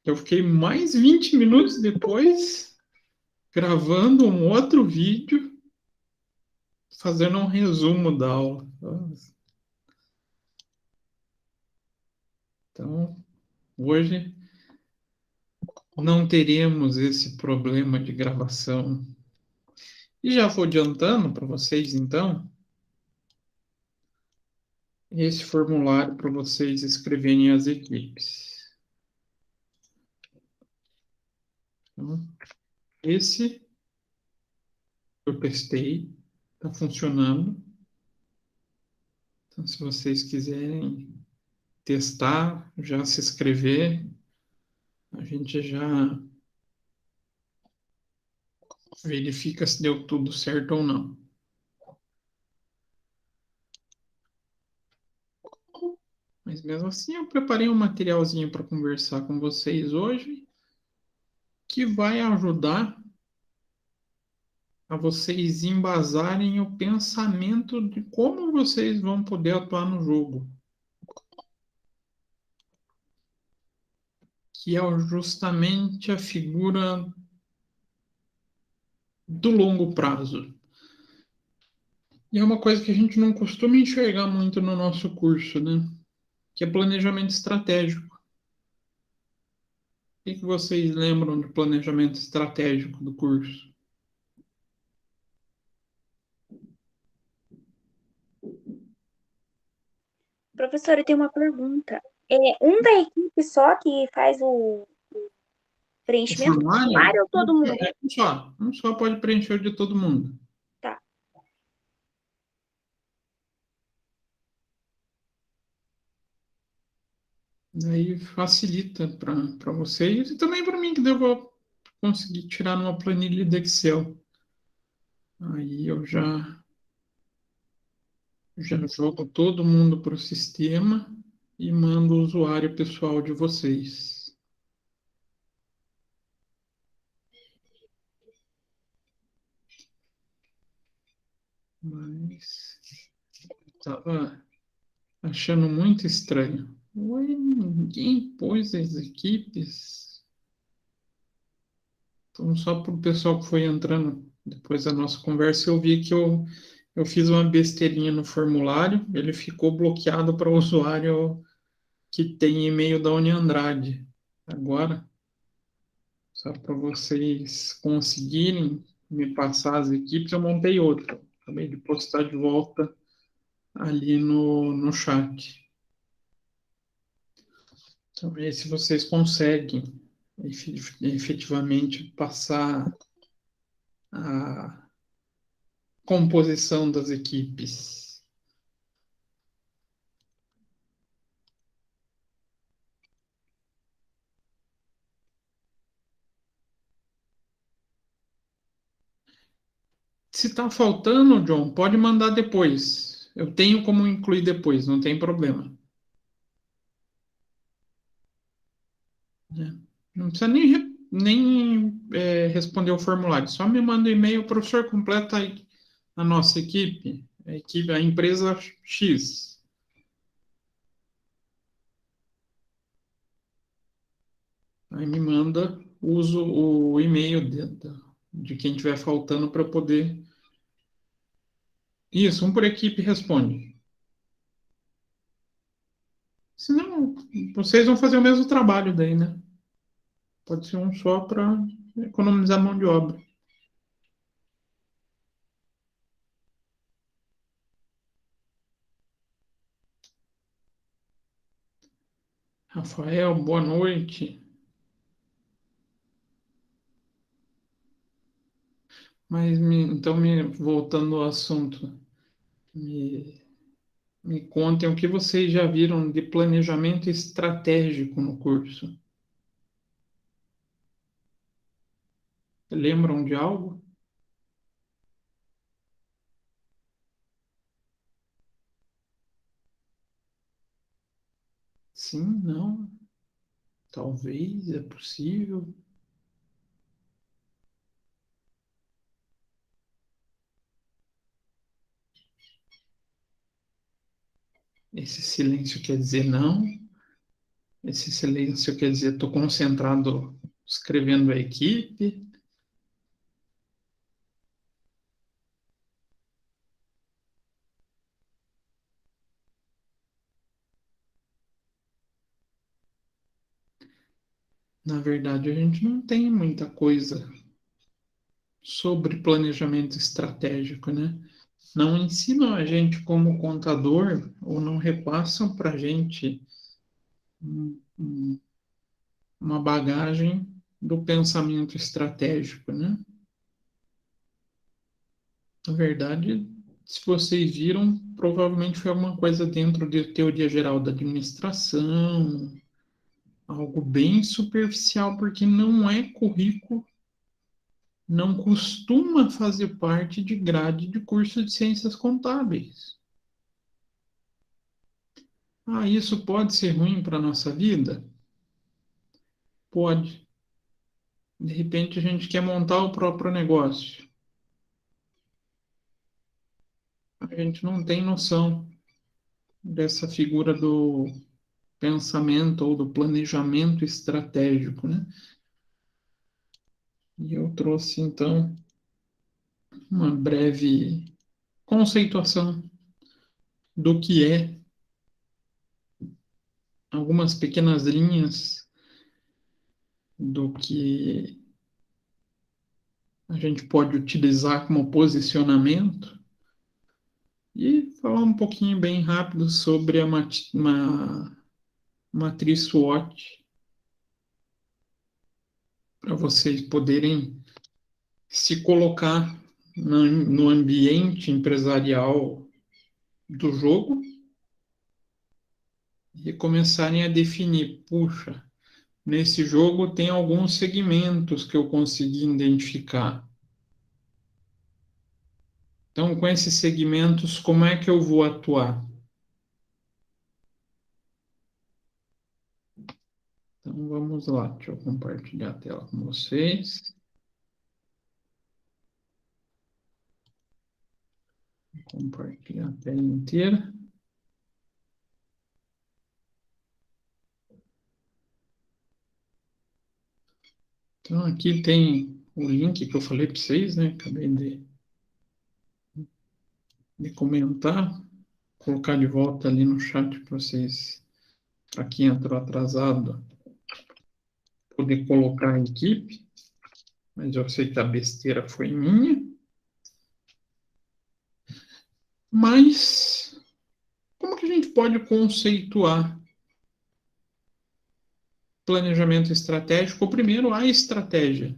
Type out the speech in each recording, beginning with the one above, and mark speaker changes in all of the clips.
Speaker 1: Eu fiquei mais 20 minutos depois gravando um outro vídeo, fazendo um resumo da aula. Então, hoje não teremos esse problema de gravação. E já vou adiantando para vocês, então, esse formulário para vocês escreverem as equipes. Então, esse eu testei, está funcionando. Então, se vocês quiserem testar, já se inscrever, a gente já verifica se deu tudo certo ou não. Mas mesmo assim, eu preparei um materialzinho para conversar com vocês hoje, que vai ajudar a vocês embasarem o pensamento de como vocês vão poder atuar no jogo, que é justamente a figura do longo prazo. E é uma coisa que a gente não costuma enxergar muito no nosso curso, né? Que é planejamento estratégico. O que vocês lembram de planejamento estratégico do curso?
Speaker 2: Professora, eu tenho uma pergunta. É um da equipe só que faz o
Speaker 1: O
Speaker 2: preenchimento do
Speaker 1: formulário,
Speaker 2: formulário ou todo mundo?
Speaker 1: um só pode preencher o de todo mundo.
Speaker 2: Tá.
Speaker 1: Daí facilita para vocês e também para mim, que devo conseguir tirar numa planilha de Excel. Aí eu já jogo todo mundo para o sistema e mando o usuário pessoal de vocês. Mas estava achando muito estranho. Ué, ninguém pôs as equipes. Então, só para o pessoal que foi entrando depois da nossa conversa, eu vi que eu fiz uma besteirinha no formulário, ele ficou bloqueado para o usuário que tem e-mail da Uniandrade. Agora, só para vocês conseguirem me passar as equipes, eu montei outra. Acabei de postar de volta ali no chat. Então, ver se vocês conseguem efetivamente passar a composição das equipes. Se está faltando, John, pode mandar depois. Eu tenho como incluir depois, não tem problema. Né? Não precisa nem responder o formulário, só me manda um e-mail, professor, completa aí a nossa equipe, a empresa X. Aí me manda, uso o e-mail de quem estiver faltando para poder. Isso, um por equipe responde. Senão, vocês vão fazer o mesmo trabalho daí, né? Pode ser um só para economizar mão de obra. Rafael, boa noite. Mas então, voltando ao assunto, me, me contem o que vocês já viram de planejamento estratégico no curso. Lembram de algo? Sim, não, talvez, é possível. Esse silêncio quer dizer não. Esse silêncio quer dizer, estou concentrado escrevendo a equipe. Na verdade, a gente não tem muita coisa sobre planejamento estratégico, né? Não ensinam a gente como contador ou não repassam para a gente uma bagagem do pensamento estratégico, né? Na verdade, se vocês viram, provavelmente foi alguma coisa dentro de teoria geral da administração, algo bem superficial, porque não é currículo, não costuma fazer parte de grade de curso de ciências contábeis. Ah, isso pode ser ruim para a nossa vida? Pode. De repente a gente quer montar o próprio negócio. A gente não tem noção dessa figura do pensamento ou do planejamento estratégico, né? E eu trouxe então uma breve conceituação do que é, algumas pequenas linhas do que a gente pode utilizar como posicionamento e falar um pouquinho bem rápido sobre a matriz SWOT para vocês poderem se colocar no ambiente empresarial do jogo e começarem a definir, puxa, nesse jogo tem alguns segmentos que eu consegui identificar. Então, com esses segmentos, como é que eu vou atuar? Então, vamos lá. Deixa eu compartilhar a tela com vocês. Compartilhar a tela inteira. Então, aqui tem o link que eu falei para vocês, né? Acabei de comentar. Colocar de volta ali no chat para vocês, para quem entrou atrasado, poder colocar a equipe. Mas eu sei que a besteira foi minha. Mas como que a gente pode conceituar planejamento estratégico? Primeiro, a estratégia.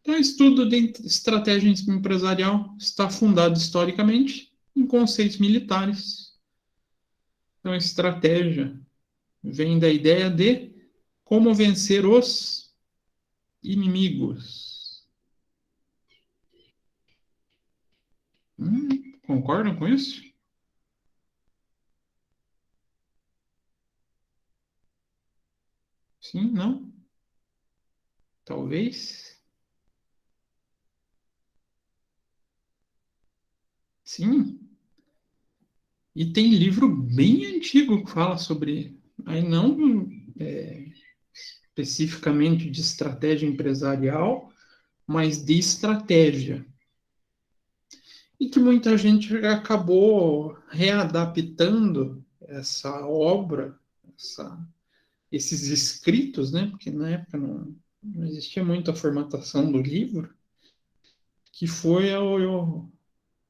Speaker 1: Então, o estudo de estratégia empresarial está fundado historicamente em conceitos militares. Então, estratégia vem da ideia de como vencer os inimigos. Concordam com isso? Sim, não? Talvez? Sim. E tem livro bem antigo que fala sobre, aí não especificamente de estratégia empresarial, mas de estratégia. E que muita gente acabou readaptando essa obra, esses escritos, né? Porque na época não existia muita formatação do livro, que foi o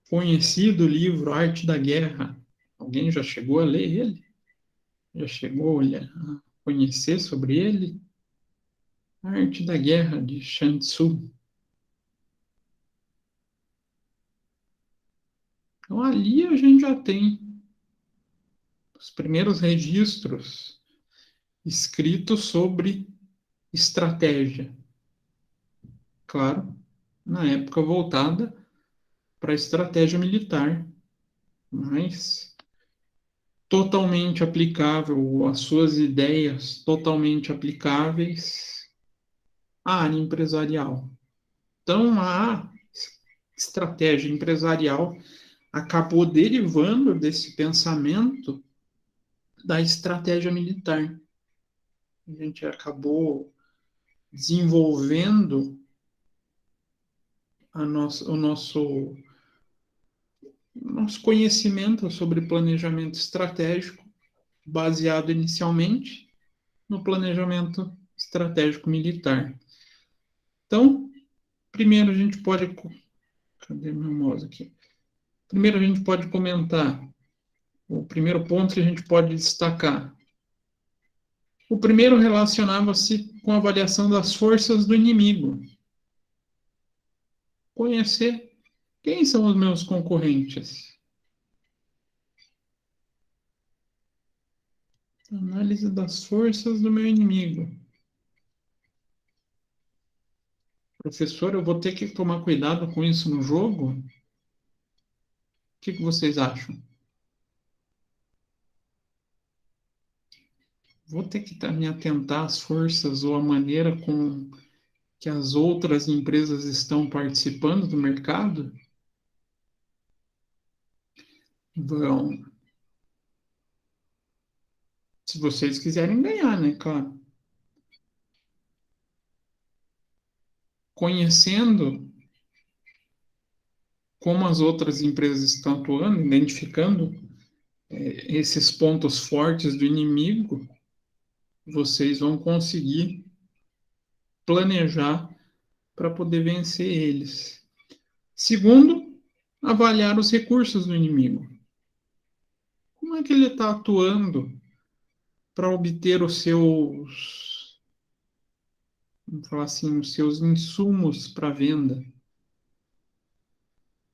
Speaker 1: conhecido livro Arte da Guerra. Alguém já chegou a ler ele? Já chegou a conhecer sobre ele? A Arte da Guerra, de Sun Tzu. Então, ali a gente já tem os primeiros registros escritos sobre estratégia. Claro, na época voltada para a estratégia militar, mas totalmente aplicável, as suas ideias totalmente aplicáveis à área empresarial. Então, a estratégia empresarial acabou derivando desse pensamento da estratégia militar. a gente acabou desenvolvendo o nosso conhecimento sobre planejamento estratégico, baseado inicialmente no planejamento estratégico militar. Então, primeiro a gente pode. Cadê meu mouse aqui? Primeiro a gente pode comentar. O primeiro ponto que a gente pode destacar. O primeiro relacionava-se com a avaliação das forças do inimigo. Conhecer quem são os meus concorrentes. Análise das forças do meu inimigo. Professor, eu vou ter que tomar cuidado com isso no jogo? O que vocês acham? Vou ter que me atentar às forças ou à maneira com que as outras empresas estão participando do mercado? Vão. Se vocês quiserem ganhar, né? Claro. Conhecendo como as outras empresas estão atuando, identificando esses pontos fortes do inimigo, vocês vão conseguir planejar para poder vencer eles. Segundo, avaliar os recursos do inimigo. Como é que ele está atuando para obter os seus, vamos falar assim, os seus insumos para venda?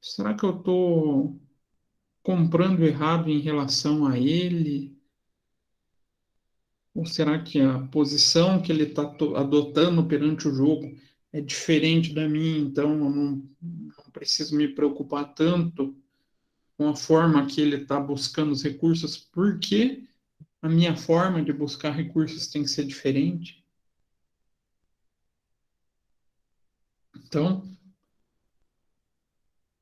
Speaker 1: Será que eu estou comprando errado em relação a ele? Ou será que a posição que ele está adotando perante o jogo é diferente da minha, então eu não preciso me preocupar tanto com a forma que ele está buscando os recursos, porque a minha forma de buscar recursos tem que ser diferente? Então, o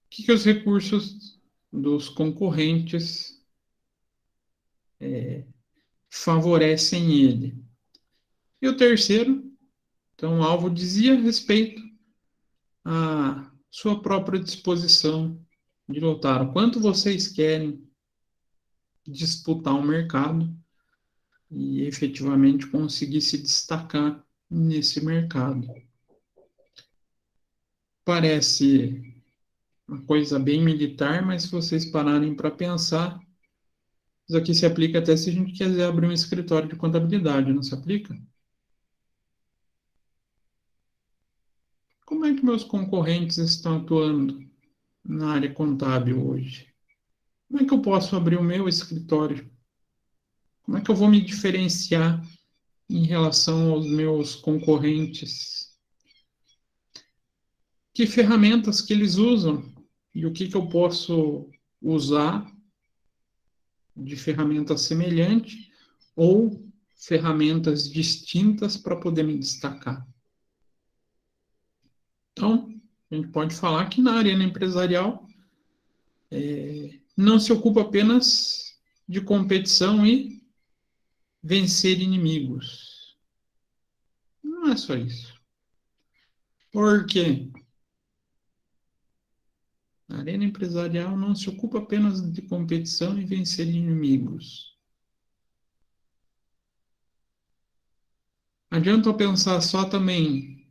Speaker 1: que os recursos dos concorrentes favorecem ele? E o terceiro, então, o alvo dizia respeito à sua própria disposição de lutar. O quanto vocês querem disputar o mercado e efetivamente conseguir se destacar nesse mercado. Parece uma coisa bem militar, mas se vocês pararem para pensar, isso aqui se aplica até se a gente quiser abrir um escritório de contabilidade, não se aplica? Como é que meus concorrentes estão atuando na área contábil hoje? Como é que eu posso abrir o meu escritório? Como é que eu vou me diferenciar em relação aos meus concorrentes? Que ferramentas que eles usam e o que eu posso usar de ferramenta semelhante ou ferramentas distintas para poder me destacar. Então, a gente pode falar que na arena empresarial não se ocupa apenas de competição e vencer inimigos. Não é só isso. Por quê? A arena empresarial não se ocupa apenas de competição e vencer inimigos. Adianta eu pensar só também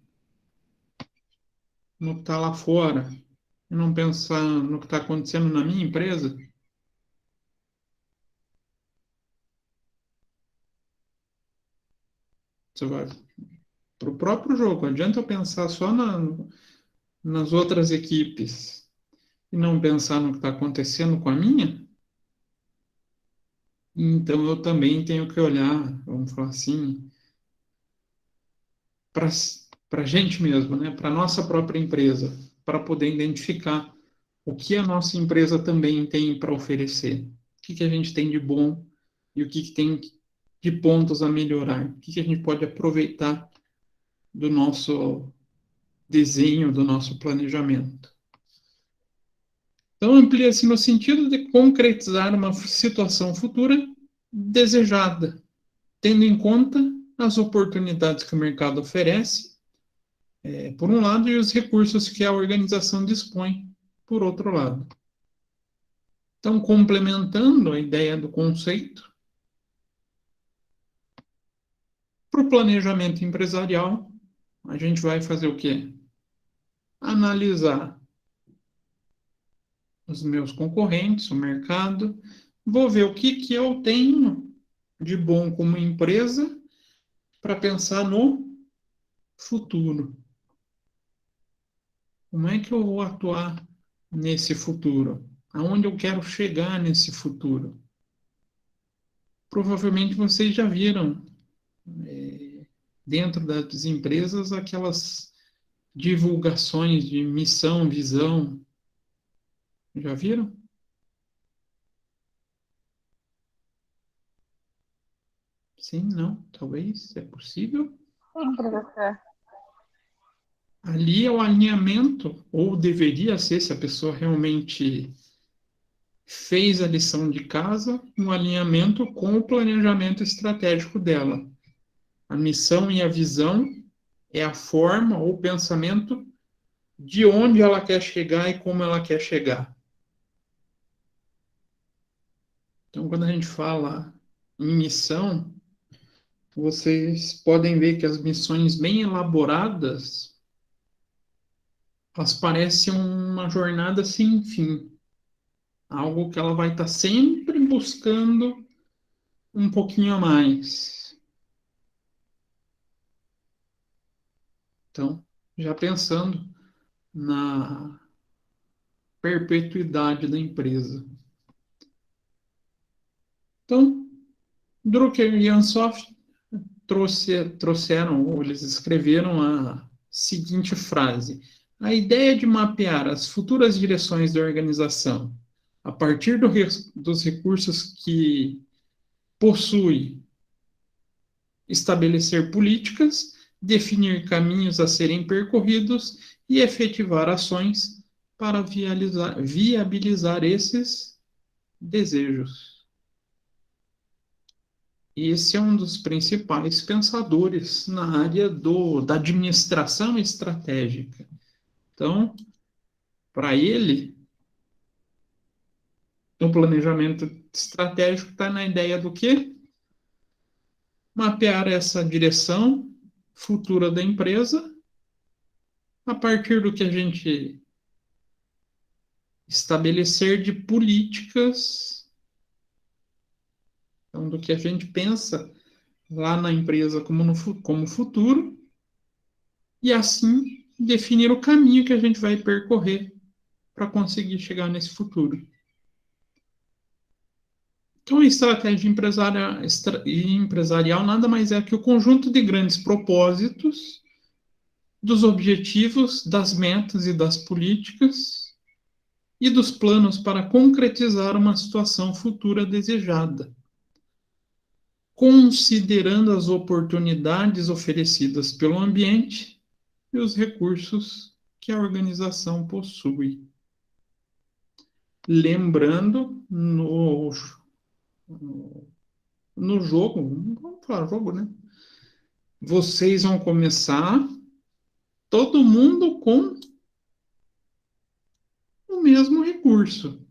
Speaker 1: no que está lá fora e não pensar no que está acontecendo na minha empresa? Você vai para o próprio jogo. Adianta eu pensar só nas outras equipes e não pensar no que está acontecendo com a minha? Então eu também tenho que olhar, vamos falar assim, para a gente mesmo, né? Para a nossa própria empresa, para poder identificar o que a nossa empresa também tem para oferecer. O que a gente tem de bom e o que tem de pontos a melhorar. O que a gente pode aproveitar do nosso desenho, do nosso planejamento. Então, amplia-se no sentido de concretizar uma situação futura desejada, tendo em conta as oportunidades que o mercado oferece, por um lado, e os recursos que a organização dispõe, por outro lado. Então, complementando a ideia do conceito, para o planejamento empresarial, a gente vai fazer o quê? Analisar os meus concorrentes, o mercado, vou ver o que eu tenho de bom como empresa para pensar no futuro. Como é que eu vou atuar nesse futuro? Aonde eu quero chegar nesse futuro? Provavelmente vocês já viram dentro das empresas aquelas divulgações de missão, visão. Já viram? Sim, não, talvez, é possível.
Speaker 2: Sim, professor.
Speaker 1: Ali é o alinhamento, ou deveria ser, se a pessoa realmente fez a lição de casa, um alinhamento com o planejamento estratégico dela. A missão e a visão é a forma ou pensamento de onde ela quer chegar e como ela quer chegar. Então, quando a gente fala em missão, vocês podem ver que as missões bem elaboradas, elas parecem uma jornada sem fim. Algo que ela vai estar sempre buscando um pouquinho a mais. Então, já pensando na perpetuidade da empresa. Então, Drucker e Ansoff trouxeram, ou eles escreveram a seguinte frase: a ideia de mapear as futuras direções da organização a partir dos recursos que possui, estabelecer políticas, definir caminhos a serem percorridos e efetivar ações para viabilizar esses desejos. E esse é um dos principais pensadores na área da administração estratégica. Então, para ele, o planejamento estratégico está na ideia do quê? Mapear essa direção futura da empresa a partir do que a gente estabelecer de políticas, então, do que a gente pensa lá na empresa como futuro, e assim definir o caminho que a gente vai percorrer para conseguir chegar nesse futuro. Então, a estratégia empresarial nada mais é que o conjunto de grandes propósitos, dos objetivos, das metas e das políticas e dos planos para concretizar uma situação futura desejada, considerando as oportunidades oferecidas pelo ambiente e os recursos que a organização possui. Lembrando, no jogo, vamos falar jogo, né? Vocês vão começar todo mundo com o mesmo recurso.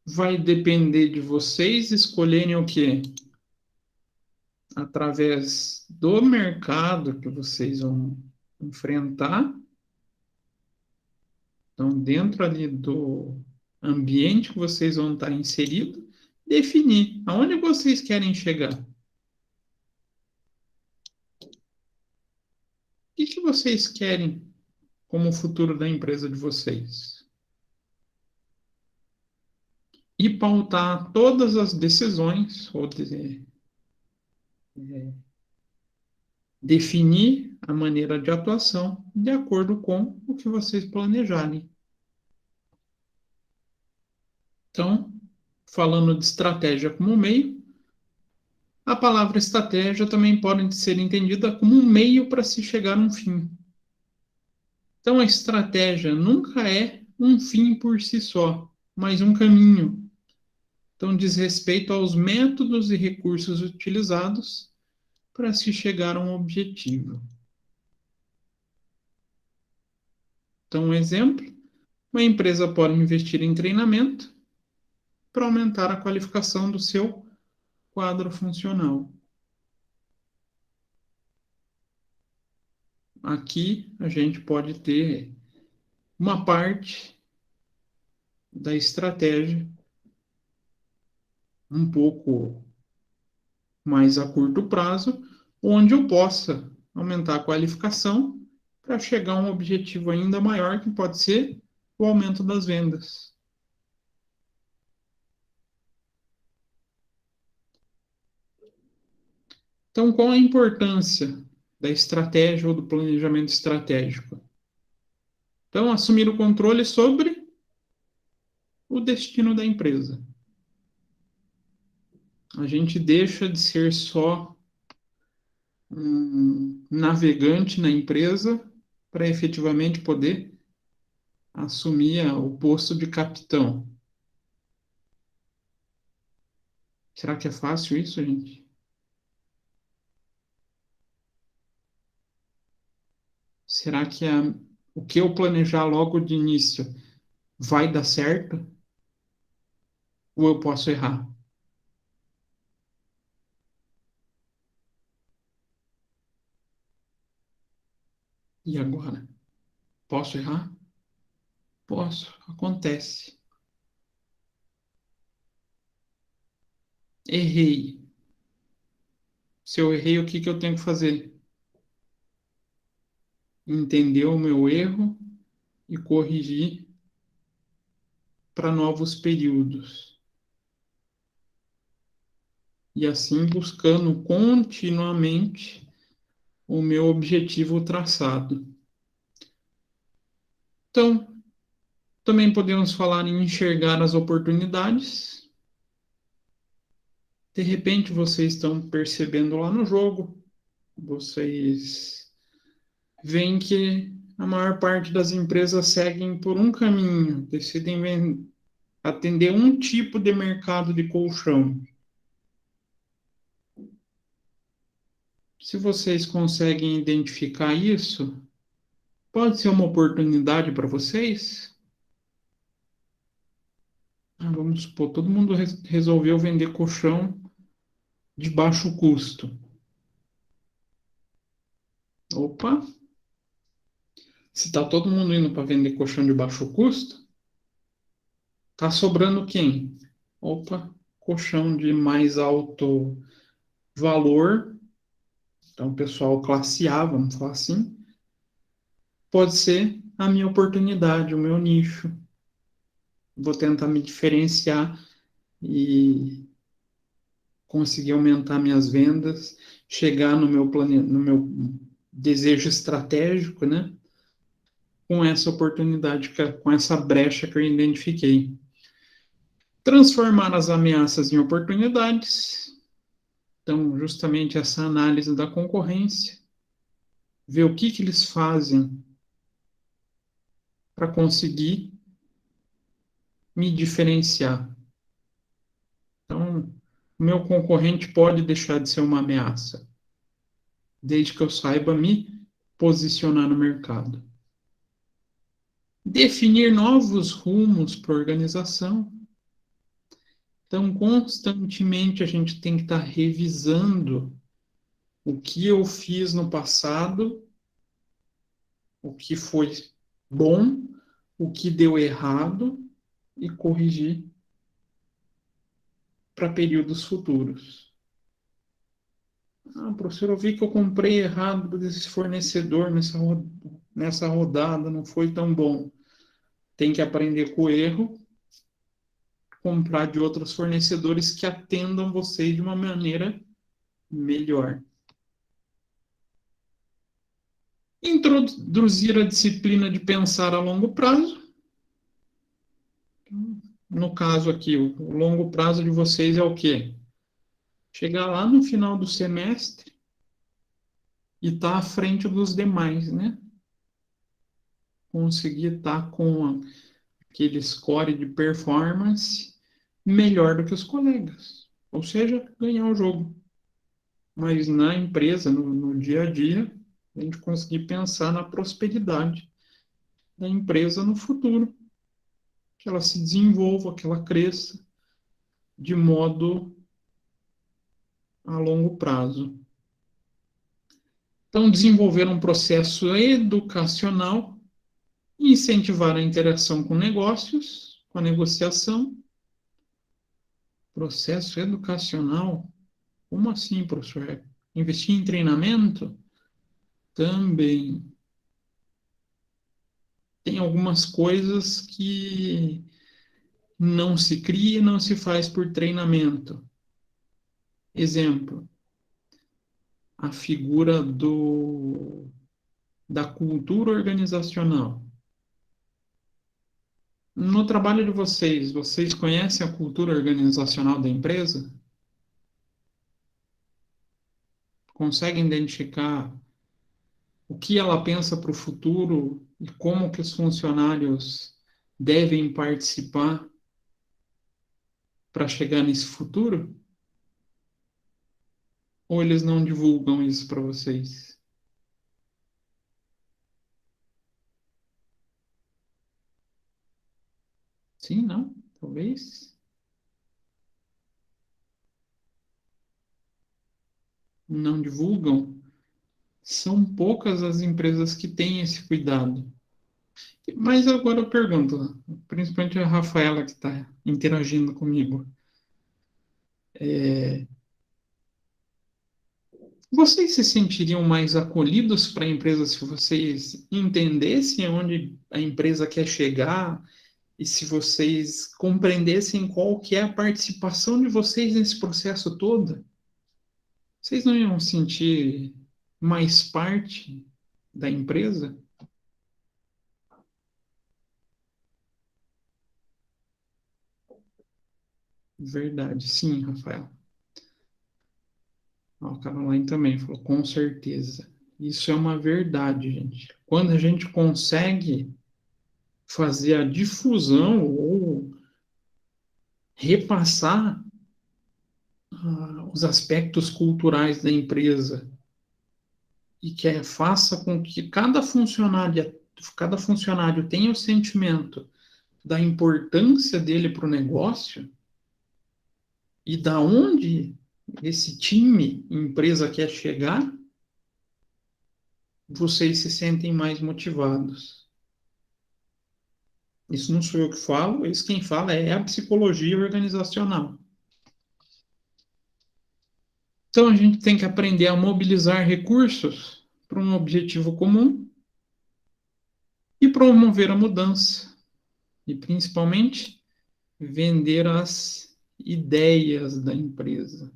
Speaker 1: Vai depender de vocês escolherem o quê? Através do mercado que vocês vão enfrentar. Então, dentro ali do ambiente que vocês vão estar inseridos, definir aonde vocês querem chegar. O que vocês querem como futuro da empresa de vocês? E pautar todas as decisões, ou definir a maneira de atuação de acordo com o que vocês planejarem. Então, falando de estratégia como meio, a palavra estratégia também pode ser entendida como um meio para se chegar a um fim. Então, a estratégia nunca é um fim por si só, mas um caminho. Então, diz respeito aos métodos e recursos utilizados para se chegar a um objetivo. Então, um exemplo, uma empresa pode investir em treinamento para aumentar a qualificação do seu quadro funcional. Aqui a gente pode ter uma parte da estratégia um pouco mais a curto prazo, onde eu possa aumentar a qualificação para chegar a um objetivo ainda maior, que pode ser o aumento das vendas. Então, qual a importância da estratégia ou do planejamento estratégico? Então, assumir o controle sobre o destino da empresa. A gente deixa de ser só um navegante na empresa para efetivamente poder assumir o posto de capitão. Será que é fácil isso, gente? Será que o que eu planejar logo de início vai dar certo? Ou eu posso errar? E agora? Posso errar? Posso, acontece. Errei. Se eu errei, o que que eu tenho que fazer? Entender o meu erro e corrigir para novos períodos. E assim buscando continuamente o meu objetivo traçado. Então, também podemos falar em enxergar as oportunidades. De repente, vocês estão percebendo lá no jogo, vocês veem que a maior parte das empresas seguem por um caminho, decidem atender um tipo de mercado de colchão. Se vocês conseguem identificar isso, pode ser uma oportunidade para vocês. Vamos supor, todo mundo resolveu vender colchão de baixo custo. Opa, se está todo mundo indo para vender colchão de baixo custo, tá sobrando quem? Opa, colchão de mais alto valor. Então, pessoal classe A, vamos falar assim, pode ser a minha oportunidade, o meu nicho. Vou tentar me diferenciar e conseguir aumentar minhas vendas, chegar no meu desejo estratégico, né? Com essa oportunidade, com essa brecha que eu identifiquei. Transformar as ameaças em oportunidades. Então, justamente essa análise da concorrência, ver o que eles fazem para conseguir me diferenciar. Então, o meu concorrente pode deixar de ser uma ameaça, desde que eu saiba me posicionar no mercado. Definir novos rumos para a organização. Então, constantemente a gente tem que estar revisando o que eu fiz no passado, o que foi bom, o que deu errado e corrigir para períodos futuros. Professor, eu vi que eu comprei errado desse fornecedor nessa rodada, não foi tão bom. Tem que aprender com o erro, comprar de outros fornecedores que atendam vocês de uma maneira melhor. Introduzir a disciplina de pensar a longo prazo. No caso aqui, o longo prazo de vocês é o quê? Chegar lá no final do semestre e estar à frente dos demais, né? Conseguir estar com aquele score de performance melhor do que os colegas. Ou seja, ganhar o jogo. Mas na empresa, no dia a dia, a gente conseguir pensar na prosperidade da empresa no futuro, que ela se desenvolva, que ela cresça de modo a longo prazo. Então, desenvolver um processo educacional e incentivar a interação com negócios, com a negociação. Processo educacional? Como assim, professor? Investir em treinamento? Também. Tem algumas coisas que não se cria, não se faz por treinamento. Exemplo, a figura da cultura organizacional. No trabalho de vocês, vocês conhecem a cultura organizacional da empresa? Conseguem identificar o que ela pensa para o futuro e como que os funcionários devem participar para chegar nesse futuro? Ou eles não divulgam isso para vocês? Sim, não? Talvez não divulgam. São poucas as empresas que têm esse cuidado. Mas agora eu pergunto, principalmente a Rafaela que está interagindo comigo. Vocês se sentiriam mais acolhidos para a empresa se vocês entendessem onde a empresa quer chegar e se vocês compreendessem qual que é a participação de vocês nesse processo todo? Vocês não iam sentir mais parte da empresa? Verdade, sim, Rafael. Ó, a Caroline também falou, com certeza. Isso é uma verdade, gente. Quando a gente consegue fazer a difusão ou repassar os aspectos culturais da empresa e que faça com que cada funcionário tenha o sentimento da importância dele para o negócio e da onde esse time, empresa quer chegar, vocês se sentem mais motivados. Isso não sou eu que falo, isso quem fala é a psicologia organizacional. Então a gente tem que aprender a mobilizar recursos para um objetivo comum e promover a mudança. E principalmente vender as ideias da empresa.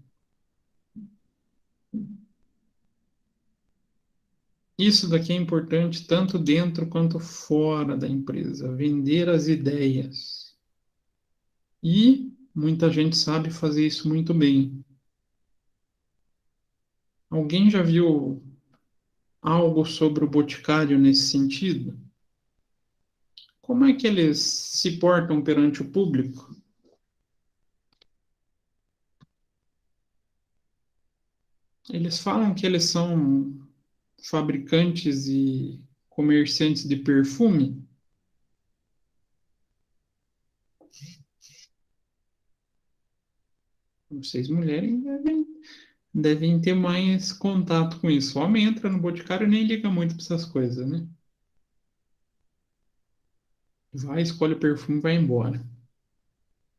Speaker 1: Isso daqui é importante tanto dentro quanto fora da empresa, vender as ideias. E muita gente sabe fazer isso muito bem. Alguém já viu algo sobre o Boticário nesse sentido? Como é que eles se portam perante o público? Eles falam que eles são fabricantes e comerciantes de perfume. Vocês mulheres devem ter mais contato com isso. O homem entra no Boticário e nem liga muito para essas coisas, né? Vai, escolhe o perfume e vai embora.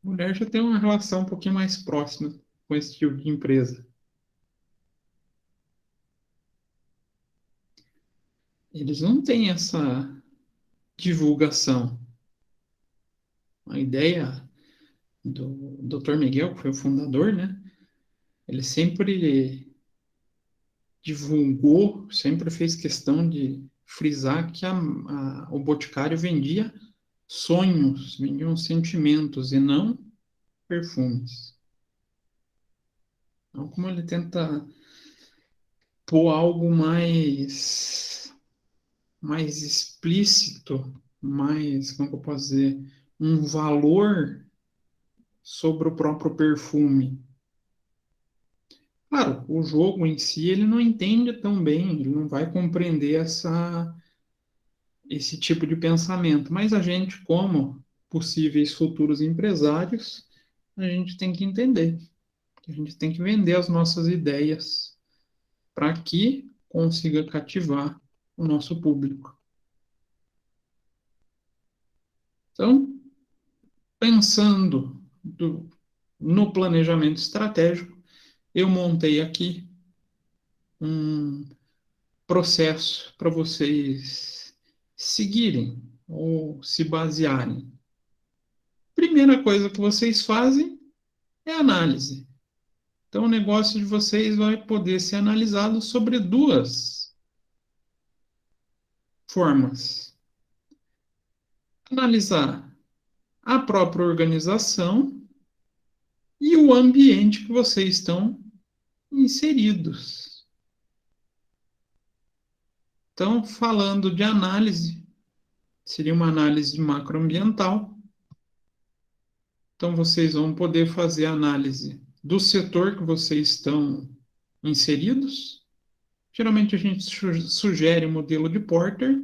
Speaker 1: Mulher já tem uma relação um pouquinho mais próxima com esse tipo de empresa. Eles não têm essa divulgação. A ideia do Dr. Miguel, que foi o fundador, né? Ele sempre divulgou, sempre fez questão de frisar que o Boticário vendia sonhos, vendiam sentimentos e não perfumes. Então, como ele tenta pôr algo mais explícito, mais, como que eu posso dizer, um valor sobre o próprio perfume. Claro, o jogo em si ele não entende tão bem, ele não vai compreender esse tipo de pensamento, mas a gente, como possíveis futuros empresários, a gente tem que entender, que a gente tem que vender as nossas ideias para que consiga cativar o nosso público. Então, pensando no planejamento estratégico, eu montei aqui um processo para vocês seguirem ou se basearem. Primeira coisa que vocês fazem é análise. Então, o negócio de vocês vai poder ser analisado sobre duas formas. Analisar a própria organização e o ambiente que vocês estão inseridos. Então, falando de análise, seria uma análise macroambiental. Então, vocês vão poder fazer análise do setor que vocês estão inseridos. Geralmente, a gente sugere o modelo de Porter.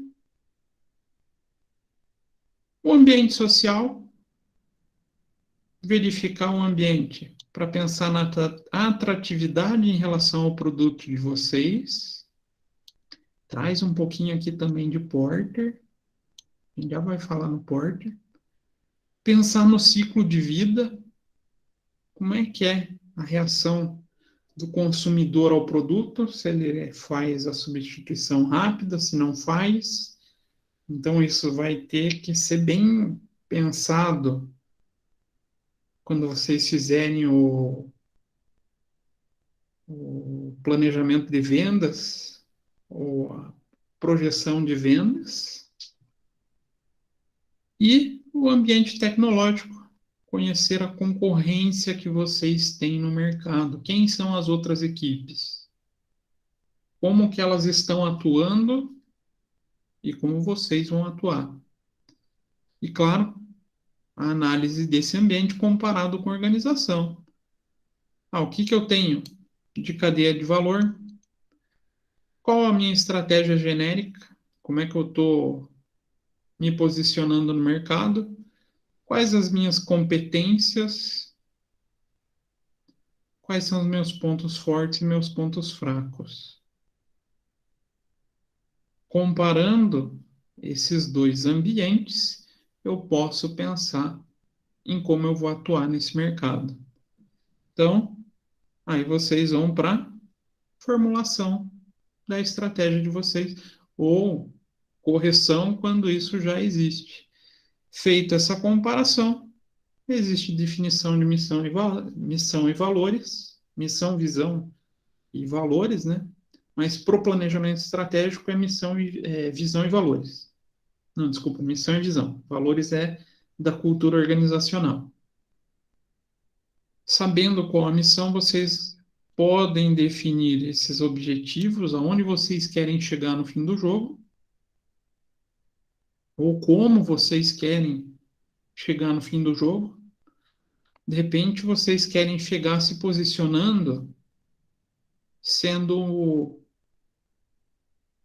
Speaker 1: O ambiente social, verificar o ambiente para pensar na atratividade em relação ao produto de vocês. Traz um pouquinho aqui também de Porter. A gente já vai falar no Porter. Pensar no ciclo de vida. Como é que é a reação do consumidor ao produto? Se ele faz a substituição rápida, se não faz. Então, isso vai ter que ser bem pensado quando vocês fizerem o planejamento de vendas ou a projeção de vendas e o ambiente tecnológico, conhecer a concorrência que vocês têm no mercado, quem são as outras equipes, como que elas estão atuando e como vocês vão atuar. E claro, a análise desse ambiente comparado com a organização. O que eu tenho de cadeia de valor? Qual a minha estratégia genérica? Como é que eu estou me posicionando no mercado? Quais as minhas competências? Quais são os meus pontos fortes e meus pontos fracos? Comparando esses dois ambientes, eu posso pensar em como eu vou atuar nesse mercado. Então, aí vocês vão para a formulação da estratégia de vocês ou correção quando isso já existe. Feita essa comparação, existe definição de missão e valores, missão, visão e valores, né? Mas para o planejamento estratégico é visão e valores. Não, desculpa, missão e visão. Valores é da cultura organizacional. Sabendo qual a missão, vocês podem definir esses objetivos, aonde vocês querem chegar no fim do jogo, ou como vocês querem chegar no fim do jogo. De repente, vocês querem chegar se posicionando sendo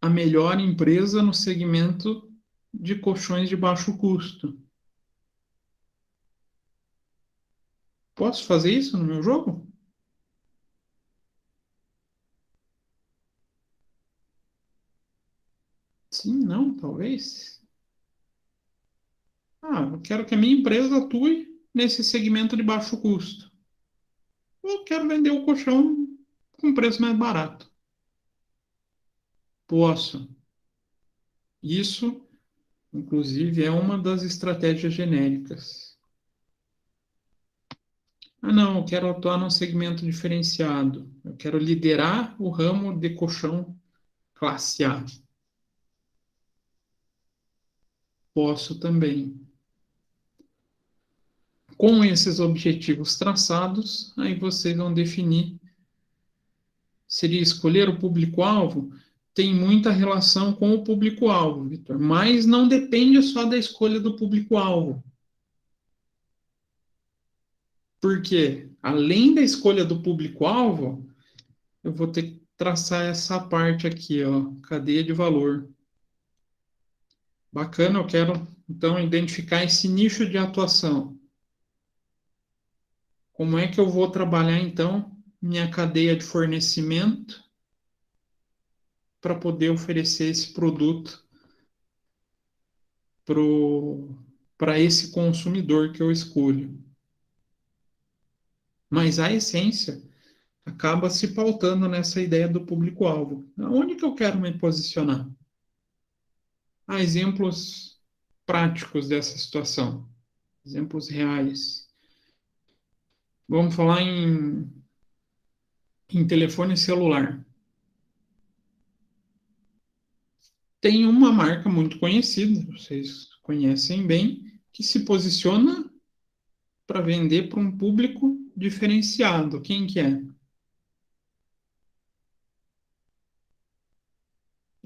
Speaker 1: a melhor empresa no segmento de colchões de baixo custo. Posso fazer isso no meu jogo? Sim, não, talvez. Eu quero que a minha empresa atue nesse segmento de baixo custo. Eu quero vender o colchão com preço mais barato. Posso. Isso, inclusive, é uma das estratégias genéricas. Não, eu quero atuar num segmento diferenciado. Eu quero liderar o ramo de colchão classe A. Posso também. Com esses objetivos traçados, aí vocês vão definir. Seria escolher o público-alvo? Tem muita relação com o público-alvo, Vitor, mas não depende só da escolha do público-alvo. Porque, além da escolha do público-alvo, eu vou ter que traçar essa parte aqui, ó, cadeia de valor. Bacana, eu quero, então, identificar esse nicho de atuação. Como é que eu vou trabalhar, então, minha cadeia de fornecimento para poder oferecer esse produto para esse consumidor que eu escolho? Mas a essência acaba se pautando nessa ideia do público-alvo. Aonde que eu quero me posicionar? Há exemplos práticos dessa situação, exemplos reais. Vamos falar em telefone celular. Tem uma marca muito conhecida, vocês conhecem bem, que se posiciona para vender para um público diferenciado. Quem que é?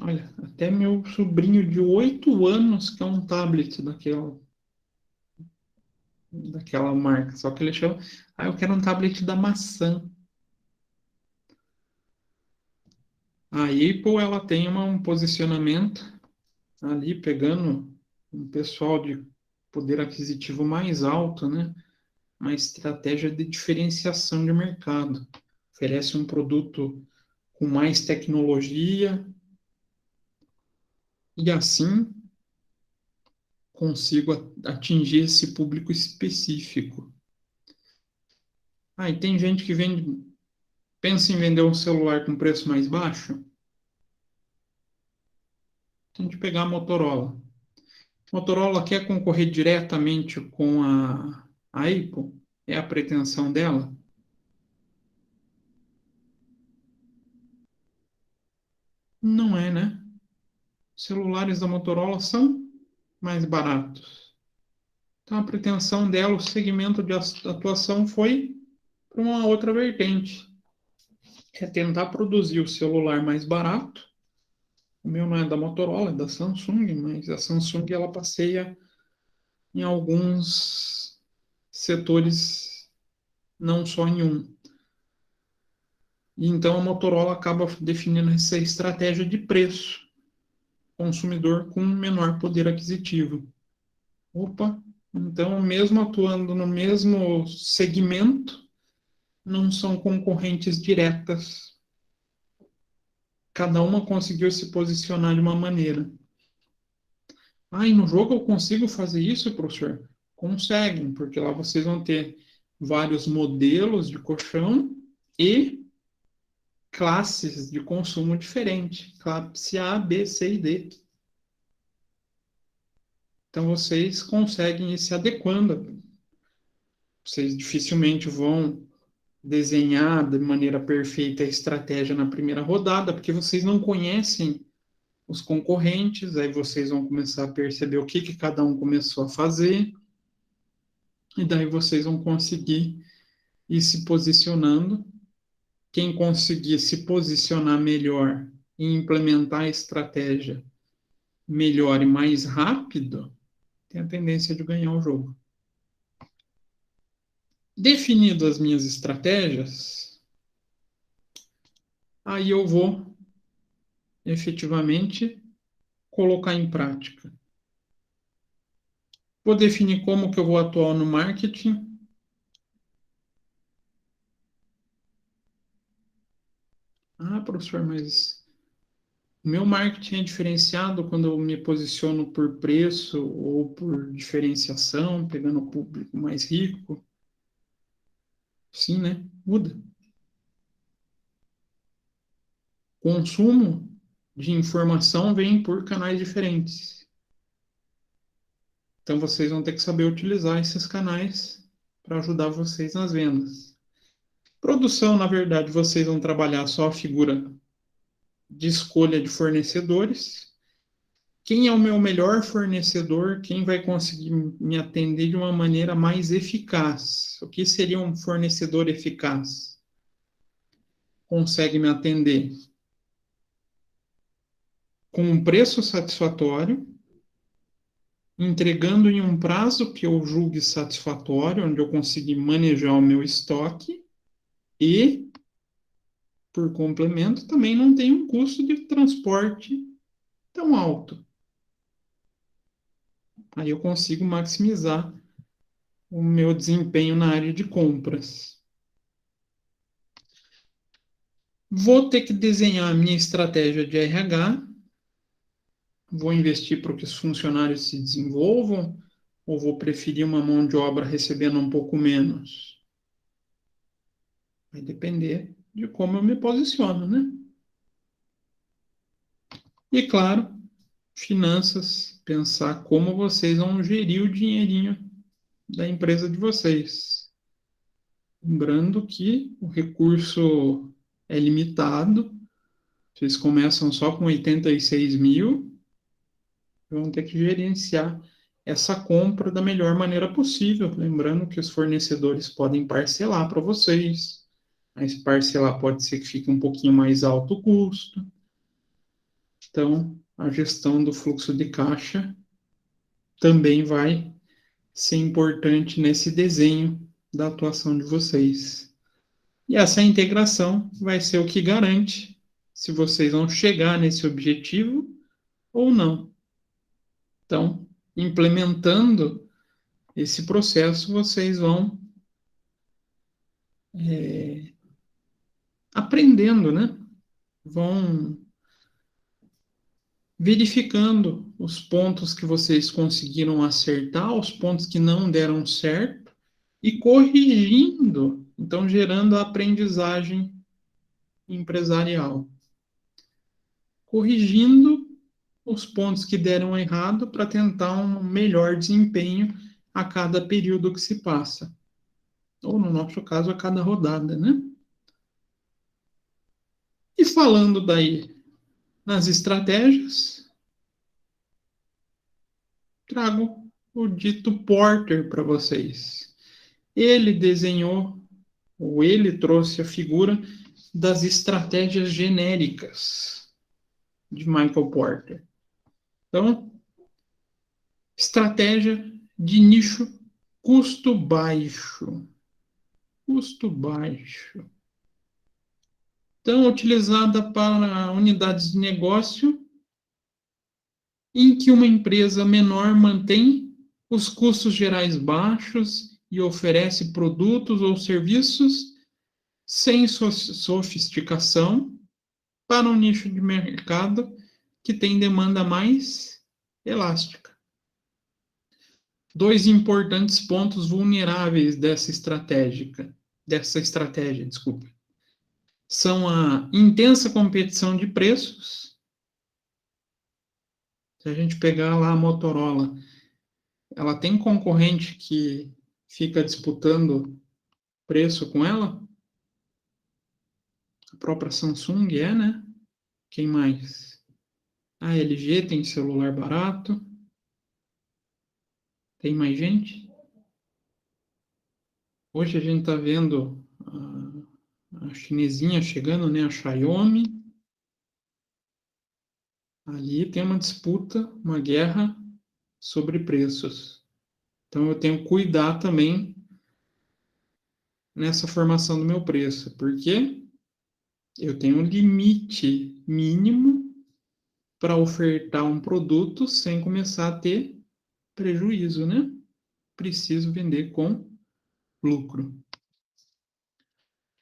Speaker 1: Olha, até meu sobrinho de 8 anos quer um tablet daquela marca. Só que ele chama, eu quero um tablet da maçã. A Apple, ela tem um posicionamento ali, pegando um pessoal de poder aquisitivo mais alto, né? Uma estratégia de diferenciação de mercado. Oferece um produto com mais tecnologia e assim consigo atingir esse público específico. E tem gente que pensa em vender um celular com preço mais baixo. Tem que pegar a Motorola. Motorola quer concorrer diretamente com a Apple? É a pretensão dela? Não é, né? Celulares da Motorola são mais baratos. Então, a pretensão dela, o segmento de atuação foi para uma outra vertente. É tentar produzir o celular mais barato. O meu não é da Motorola, é da Samsung, mas a Samsung ela passeia em alguns setores, não só em um. E então a Motorola acaba definindo essa estratégia de preço, consumidor com menor poder aquisitivo. Opa, então mesmo atuando no mesmo segmento, não são concorrentes diretas. Cada uma conseguiu se posicionar de uma maneira. E no jogo eu consigo fazer isso, professor? Conseguem, porque lá vocês vão ter vários modelos de colchão e classes de consumo diferentes. Classe A, B, C e D. Então vocês conseguem ir se adequando. Vocês dificilmente vão desenhar de maneira perfeita a estratégia na primeira rodada, porque vocês não conhecem os concorrentes, aí vocês vão começar a perceber o que cada um começou a fazer, e daí vocês vão conseguir ir se posicionando. Quem conseguir se posicionar melhor e implementar a estratégia melhor e mais rápido, tem a tendência de ganhar o jogo. Definido as minhas estratégias, aí eu vou efetivamente colocar em prática. Vou definir como que eu vou atuar no marketing. Professor, mas o meu marketing é diferenciado quando eu me posiciono por preço ou por diferenciação, pegando o público mais rico. Sim, né? Muda. Consumo de informação vem por canais diferentes. Então vocês vão ter que saber utilizar esses canais para ajudar vocês nas vendas. Produção, na verdade, vocês vão trabalhar só a figura de escolha de fornecedores. Quem é o meu melhor fornecedor? Quem vai conseguir me atender de uma maneira mais eficaz? O que seria um fornecedor eficaz? Consegue me atender com um preço satisfatório entregando em um prazo que eu julgue satisfatório, onde eu consiga manejar o meu estoque e, por complemento, também não tem um custo de transporte tão alto. Aí eu consigo maximizar o meu desempenho na área de compras. Vou ter que desenhar a minha estratégia de RH, vou investir para que os funcionários se desenvolvam, ou vou preferir uma mão de obra recebendo um pouco menos? Vai depender de como eu me posiciono, né? E claro, finanças, pensar como vocês vão gerir o dinheirinho da empresa de vocês. Lembrando que o recurso é limitado, vocês começam só com 86 mil, vão ter que gerenciar essa compra da melhor maneira possível. Lembrando que os fornecedores podem parcelar para vocês, mas parcelar pode ser que fique um pouquinho mais alto o custo. Então, a gestão do fluxo de caixa também vai ser importante nesse desenho da atuação de vocês. E essa integração vai ser o que garante se vocês vão chegar nesse objetivo ou não. Então, implementando esse processo, vocês vão aprendendo, né? Vão verificando os pontos que vocês conseguiram acertar, os pontos que não deram certo e corrigindo, então gerando a aprendizagem empresarial. Corrigindo os pontos que deram errado para tentar um melhor desempenho a cada período que se passa. Ou, no nosso caso, a cada rodada, né? E falando daí nas estratégias, trago o dito Porter para vocês. Ele desenhou, ou ele trouxe a figura das estratégias genéricas de Michael Porter. Então, estratégia de nicho custo baixo. Custo baixo. Então, utilizada para unidades de negócio em que uma empresa menor mantém os custos gerais baixos e oferece produtos ou serviços sem sofisticação para um nicho de mercado que tem demanda mais elástica. Dois importantes pontos vulneráveis dessa estratégia, desculpa, são a intensa competição de preços. Se a gente pegar lá a Motorola, ela tem concorrente que fica disputando preço com ela? A própria Samsung né? Quem mais? A LG tem celular barato. Tem mais gente? Hoje a gente está vendo a chinesinha chegando, né? A Xiaomi. Ali tem uma disputa, uma guerra sobre preços. Então eu tenho que cuidar também nessa formação do meu preço, porque eu tenho um limite mínimo para ofertar um produto sem começar a ter prejuízo, né? Preciso vender com lucro.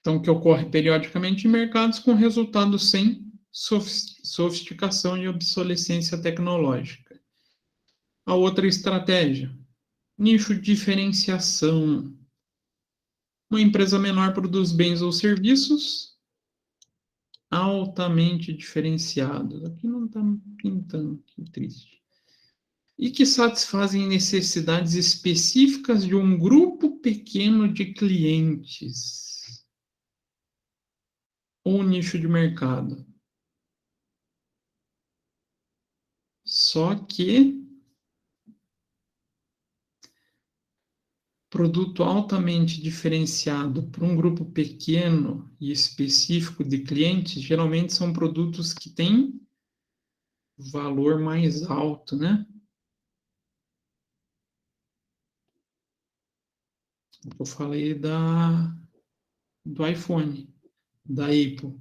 Speaker 1: Então, que ocorre periodicamente em mercados com resultados sem sofisticação e obsolescência tecnológica. A outra estratégia, nicho diferenciação. Uma empresa menor produz bens ou serviços altamente diferenciados. Aqui não está pintando, que triste. E que satisfazem necessidades específicas de um grupo pequeno de clientes. Ou nicho de mercado. Só que produto altamente diferenciado para um grupo pequeno e específico de clientes, geralmente são produtos que têm valor mais alto, né? Eu falei do iPhone, da Apple.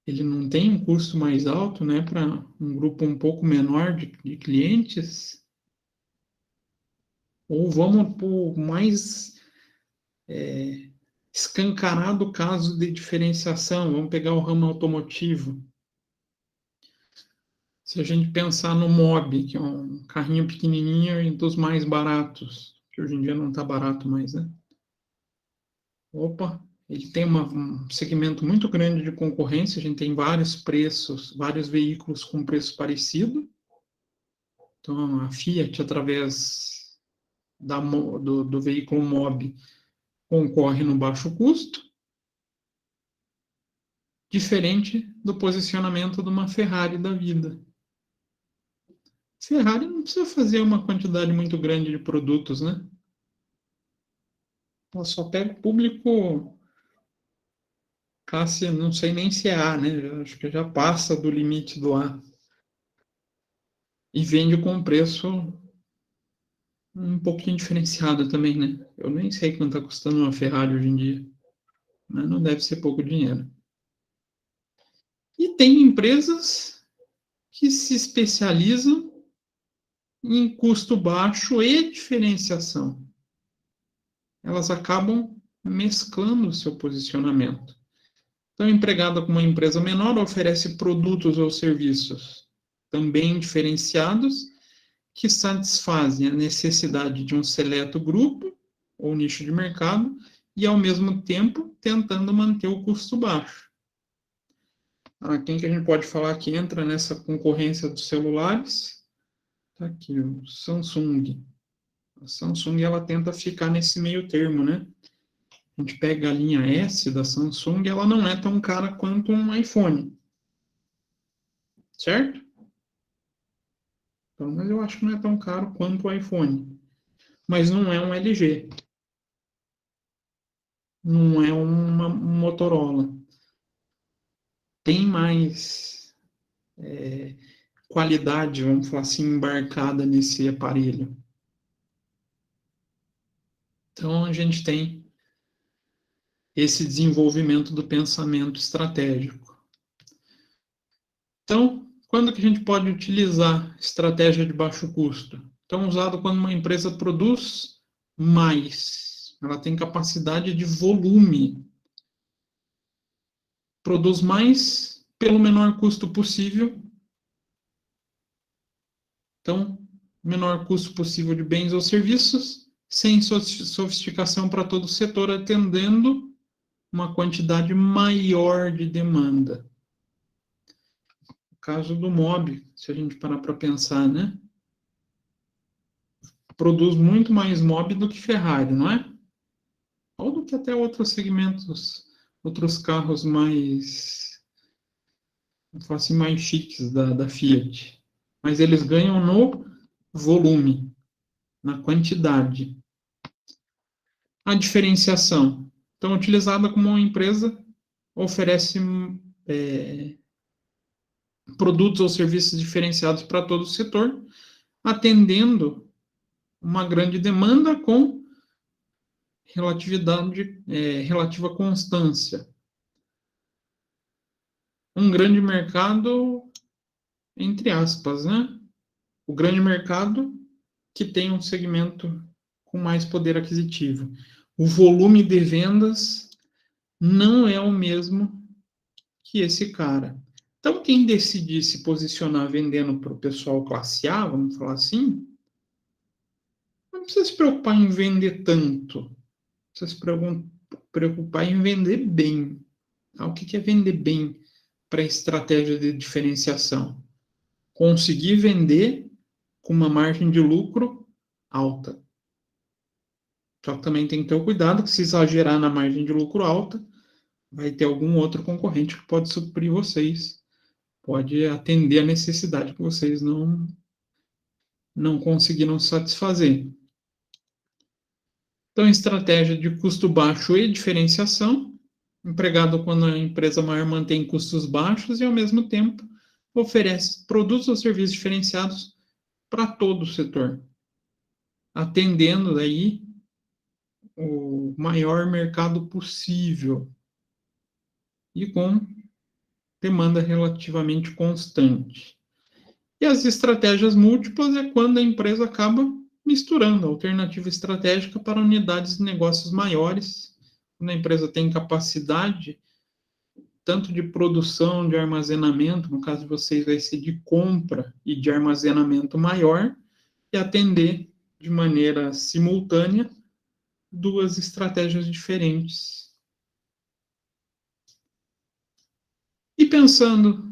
Speaker 1: Ele não tem um custo mais alto, né, para um grupo um pouco menor de clientes? Ou vamos por mais escancarado caso de diferenciação? Vamos pegar o ramo automotivo. Se a gente pensar no Mobi, que é um carrinho pequenininho e dos mais baratos, que hoje em dia não está barato mais, né? Opa, ele tem um segmento muito grande de concorrência, a gente tem vários preços, vários veículos com preço parecido. Então, a Fiat, através do veículo Mobi, concorre no baixo custo, diferente do posicionamento de uma Ferrari da vida. Ferrari não precisa fazer uma quantidade muito grande de produtos, né? Ela só pega público classe, não sei nem se é A, né? Eu acho que já passa do limite do A. E vende com preço um pouquinho diferenciado também, né? Eu nem sei quanto está custando uma Ferrari hoje em dia, mas não deve ser pouco dinheiro. E tem empresas que se especializam em custo baixo e diferenciação. Elas acabam mesclando o seu posicionamento. Então, empregada com uma empresa menor oferece produtos ou serviços também diferenciados que satisfazem a necessidade de um seleto grupo ou nicho de mercado e, ao mesmo tempo, tentando manter o custo baixo. Quem que a gente pode falar que entra nessa concorrência dos celulares? Está aqui, o Samsung. A Samsung, ela tenta ficar nesse meio termo, né? A gente pega a linha S da Samsung, ela não é tão cara quanto um iPhone. Certo? Então, mas eu acho que não é tão caro quanto o iPhone. Mas não é um LG. Não é uma Motorola. Tem mais qualidade, vamos falar assim, embarcada nesse aparelho. Então, a gente tem esse desenvolvimento do pensamento estratégico. Então, quando que a gente pode utilizar estratégia de baixo custo? Então, usado quando uma empresa produz mais, ela tem capacidade de volume, produz mais pelo menor custo possível. Então, menor custo possível de bens ou serviços, sem sofisticação para todo o setor, atendendo uma quantidade maior de demanda. O caso do Mobi, se a gente parar para pensar, né? Produz muito mais Mobi do que Ferrari, não é? Ou do que até outros segmentos, outros carros mais, assim, mais chiques da Fiat. Mas eles ganham no volume, na quantidade. A diferenciação. Então, utilizada como uma empresa oferece produtos ou serviços diferenciados para todo o setor, atendendo uma grande demanda com relativa constância. Um grande mercado, entre aspas, né? O grande mercado que tem um segmento com mais poder aquisitivo. O volume de vendas não é o mesmo que esse cara. Então, quem decidir se posicionar vendendo para o pessoal classe A, vamos falar assim, não precisa se preocupar em vender tanto. Precisa se preocupar em vender bem. O que é vender bem para estratégia de diferenciação? Conseguir vender com uma margem de lucro alta. Só que também tem que ter o cuidado que se exagerar na margem de lucro alta, vai ter algum outro concorrente que pode suprir vocês, pode atender a necessidade que vocês não conseguiram satisfazer. Então, estratégia de custo baixo e diferenciação, empregado quando a empresa maior mantém custos baixos e, ao mesmo tempo, oferece produtos ou serviços diferenciados para todo o setor, atendendo daí o maior mercado possível e com demanda relativamente constante. E as estratégias múltiplas é quando a empresa acaba misturando a alternativa estratégica para unidades de negócios maiores, quando a empresa tem capacidade tanto de produção, de armazenamento, no caso de vocês vai ser de compra e de armazenamento maior, e atender de maneira simultânea duas estratégias diferentes. E pensando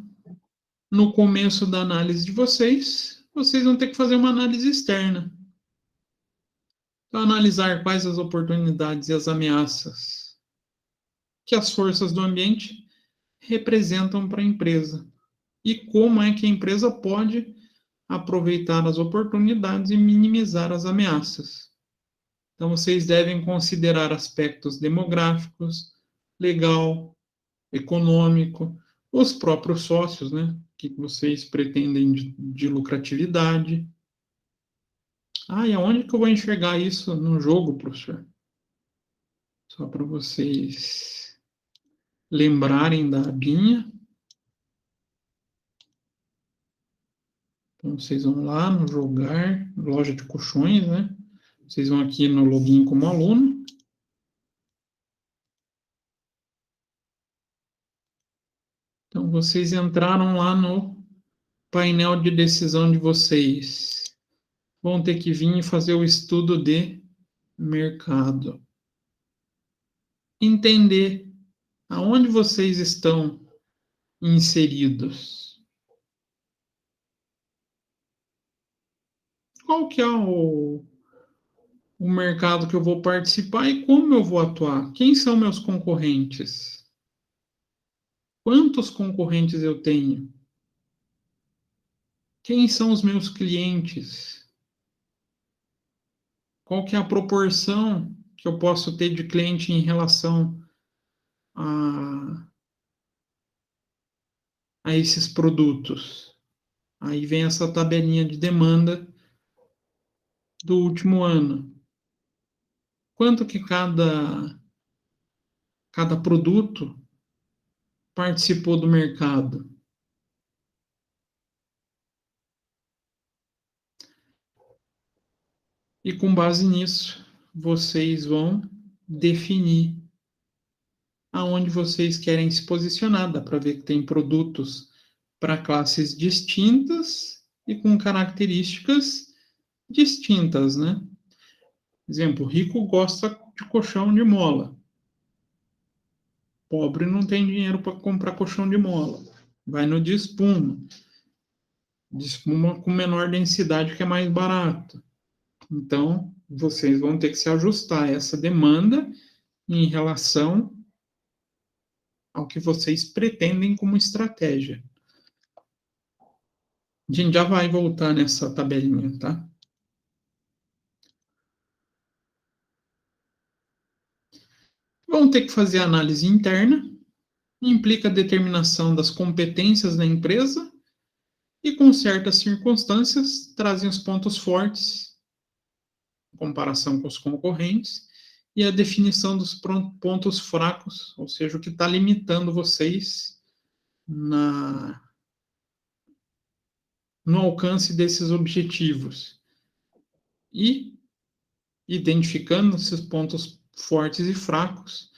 Speaker 1: no começo da análise de vocês, vocês vão ter que fazer uma análise externa. Então, analisar quais as oportunidades e as ameaças que as forças do ambiente representam para a empresa e como é que a empresa pode aproveitar as oportunidades e minimizar as ameaças. Então, vocês devem considerar aspectos demográficos, legal, econômico, os próprios sócios, né? O que vocês pretendem de lucratividade. Ah, e aonde que eu vou enxergar isso no jogo, professor? Só para vocês lembrarem da abinha. Então, vocês vão lá no jogar, loja de colchões, né? Vocês vão aqui no login como aluno. Então, vocês entraram lá no painel de decisão de vocês. Vão ter que vir e fazer o estudo de mercado. Entender aonde vocês estão inseridos. Qual que é o mercado que eu vou participar e como eu vou atuar? Quem são meus concorrentes? Quantos concorrentes eu tenho? Quem são os meus clientes? Qual que é a proporção que eu posso ter de cliente em relação a, a esses produtos? Aí vem essa tabelinha de demanda do último ano. Quanto que cada produto participou do mercado? E com base nisso, vocês vão definir aonde vocês querem se posicionar. Dá para ver que tem produtos para classes distintas e com características distintas, né? Exemplo, rico gosta de colchão de mola. Pobre não tem dinheiro para comprar colchão de mola. Vai no de espuma. De espuma com menor densidade que é mais barato. Então, vocês vão ter que se ajustar a essa demanda em relação ao que vocês pretendem como estratégia. A gente já vai voltar nessa tabelinha, tá? Vão ter que fazer análise interna, implica a determinação das competências da empresa e, com certas circunstâncias, trazem os pontos fortes em comparação com os concorrentes e a definição dos pontos fracos, ou seja, o que está limitando vocês no alcance desses objetivos. E, identificando esses pontos fortes e fracos,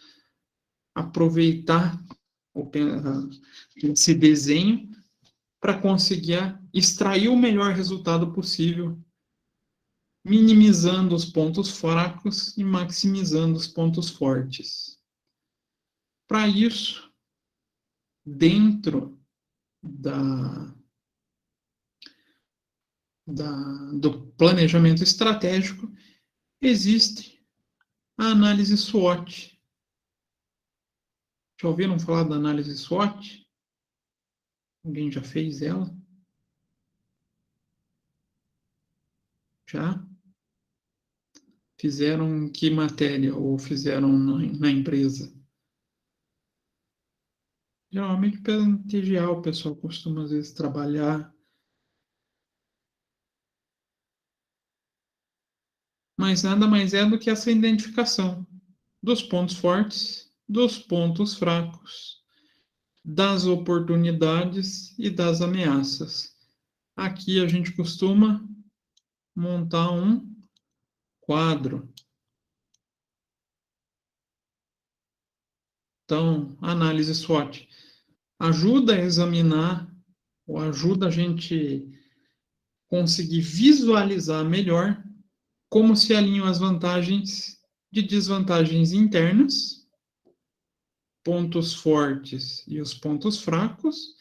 Speaker 1: aproveitar esse desenho para conseguir extrair o melhor resultado possível, minimizando os pontos fracos e maximizando os pontos fortes. Para isso, dentro do planejamento estratégico, existe a análise SWOT. Já ouviram falar da análise SWOT? Alguém já fez ela? Já? Fizeram que matéria ou fizeram na empresa? Geralmente pela TGA o pessoal costuma às vezes trabalhar. 。mas nada mais é do que essa identificação dos pontos fortes, dos pontos fracos, das oportunidades e das ameaças. Aqui a gente costuma montar um quadro. Então, análise SWOT ajuda a examinar ou ajuda a gente conseguir visualizar melhor como se alinham as vantagens de desvantagens internas, pontos fortes e os pontos fracos,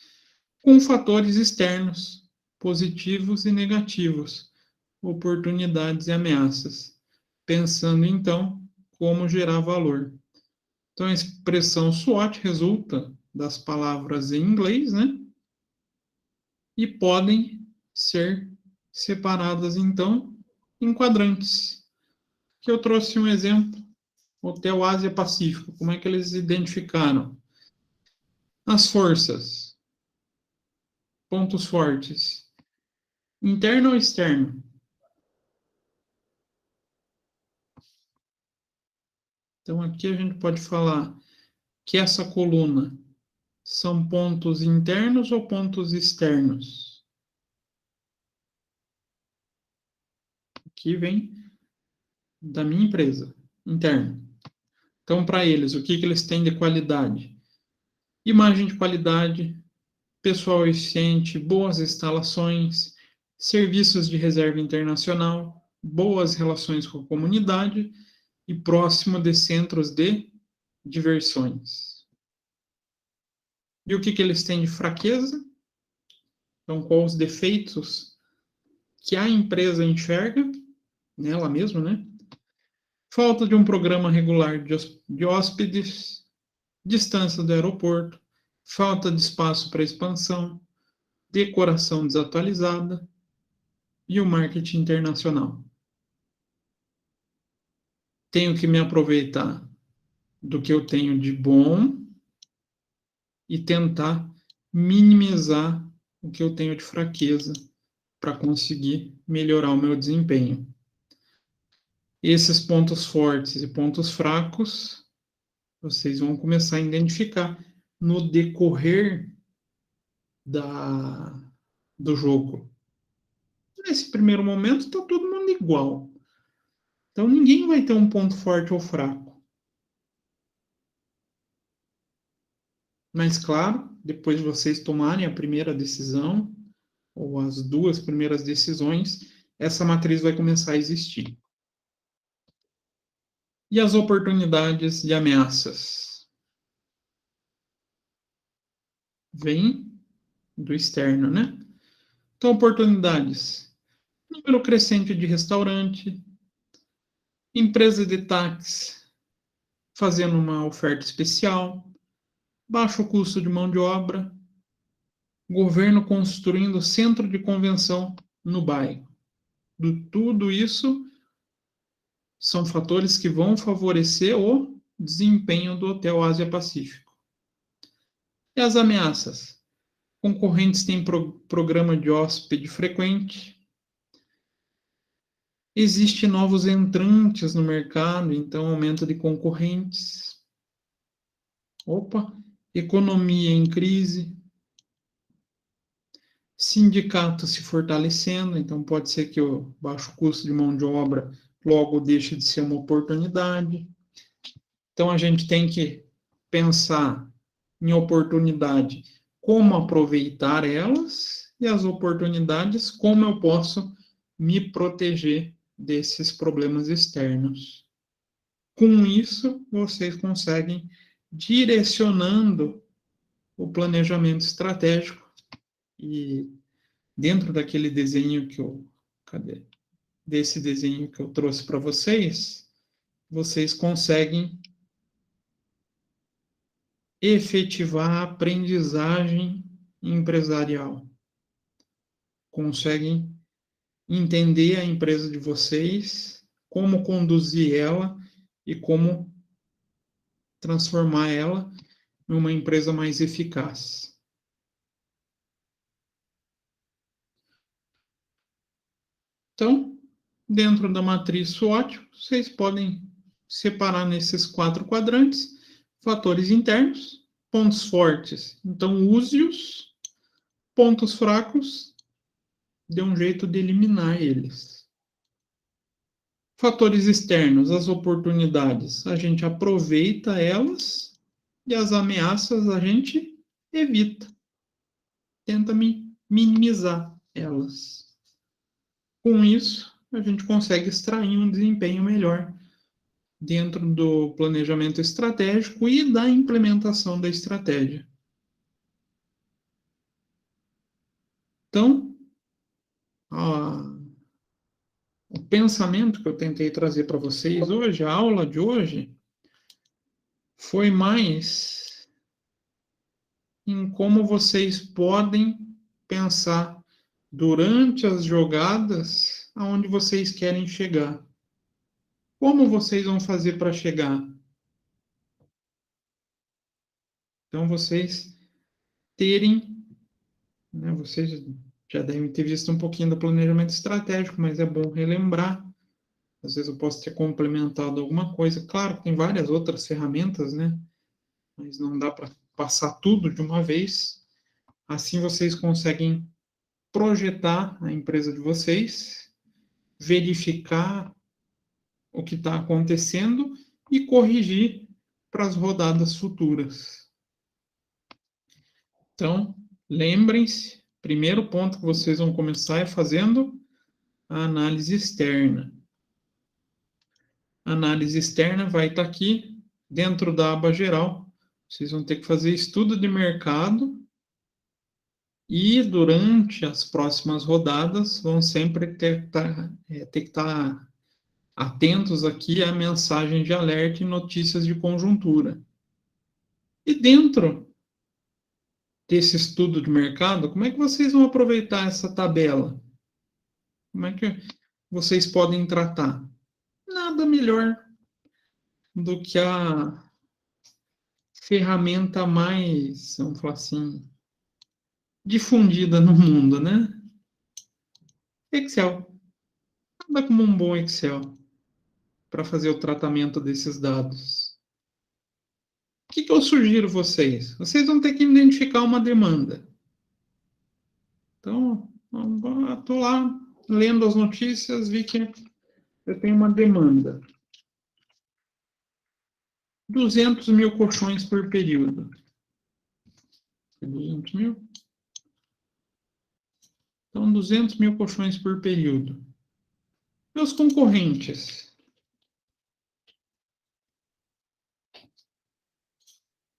Speaker 1: com fatores externos, positivos e negativos, oportunidades e ameaças, pensando então como gerar valor. Então a expressão SWOT resulta das palavras em inglês, né? E podem ser separadas então em quadrantes. Que eu trouxe um exemplo, Hotel Ásia Pacífico, como é que eles identificaram? As forças, pontos fortes, interno ou externo? Então aqui a gente pode falar que essa coluna são pontos internos ou pontos externos? Aqui vem da minha empresa, interno. Então, para eles, o que eles têm de qualidade? Imagem de qualidade, pessoal eficiente, boas instalações, serviços de reserva internacional, boas relações com a comunidade e próximo de centros de diversões. E o que eles têm de fraqueza? Então, quais os defeitos que a empresa enxerga nela mesma, né? Falta de um programa regular de hóspedes, distância do aeroporto, falta de espaço para expansão, decoração desatualizada e o marketing internacional. Tenho que me aproveitar do que eu tenho de bom e tentar minimizar o que eu tenho de fraqueza para conseguir melhorar o meu desempenho. Esses pontos fortes e pontos fracos, vocês vão começar a identificar no decorrer da, do jogo. Nesse primeiro momento, está todo mundo igual. Então, ninguém vai ter um ponto forte ou fraco. Mas, claro, depois de vocês tomarem a primeira decisão, ou as duas primeiras decisões, essa matriz vai começar a existir. E as oportunidades e ameaças? Vêm do externo, né? Então, oportunidades. Número crescente de restaurante, empresa de táxi fazendo uma oferta especial, baixo custo de mão de obra, governo construindo centro de convenção no bairro. Tudo isso são fatores que vão favorecer o desempenho do Hotel Ásia Pacífico. E as ameaças? Concorrentes têm programa de hóspede frequente, existem novos entrantes no mercado, então aumento de concorrentes. Opa, economia em crise, sindicato se fortalecendo, então pode ser que o baixo custo de mão de obra logo deixe de ser uma oportunidade. Então a gente tem que pensar em oportunidade, como aproveitar elas, e as oportunidades, como eu posso me proteger desses problemas externos. Com isso, vocês conseguem direcionando o planejamento estratégico e dentro daquele desenho que eu, cadê? Desse desenho que eu trouxe para vocês, vocês conseguem efetivar a aprendizagem empresarial. Conseguem entender a empresa de vocês, como conduzir ela e como transformar ela em uma empresa mais eficaz. Então, dentro da matriz SWOT, vocês podem separar nesses 4 quadrantes fatores internos, pontos fortes, então use-os, pontos fracos, dê um jeito de eliminar eles. Fatores externos, as oportunidades, a gente aproveita elas e as ameaças a gente evita, tenta minimizar elas. Com isso, a gente consegue extrair um desempenho melhor dentro do planejamento estratégico e da implementação da estratégia. Então, o pensamento que eu tentei trazer para vocês hoje, a aula de hoje, foi mais em como vocês podem pensar durante as jogadas aonde vocês querem chegar. Como vocês vão fazer para chegar? Então, vocês terem, né, vocês já devem ter visto um pouquinho do planejamento estratégico, mas é bom relembrar. Às vezes eu posso ter complementado alguma coisa. Claro que tem várias outras ferramentas, né? Mas não dá para passar tudo de uma vez. Assim vocês conseguem projetar a empresa de vocês, verificar o que está acontecendo e corrigir para as rodadas futuras. Então, lembrem-se, primeiro ponto que vocês vão começar é fazendo a análise externa. A análise externa vai estar aqui dentro da aba geral. Vocês vão ter que fazer estudo de mercado e durante as próximas rodadas vão sempre ter que estar atentos aqui à mensagem de alerta e notícias de conjuntura. E dentro desse estudo de mercado, como é que vocês vão aproveitar essa tabela? Como é que vocês podem tratar? Nada melhor do que a ferramenta mais, vamos falar assim, difundida no mundo, né? Excel. Nada como um bom Excel para fazer o tratamento desses dados. O que eu sugiro vocês? Vocês vão ter que identificar uma demanda. Então, estou lá lendo as notícias, vi que eu tenho uma demanda. 200 mil colchões por período. 200 mil? Então, 200 mil colchões por período. Meus concorrentes.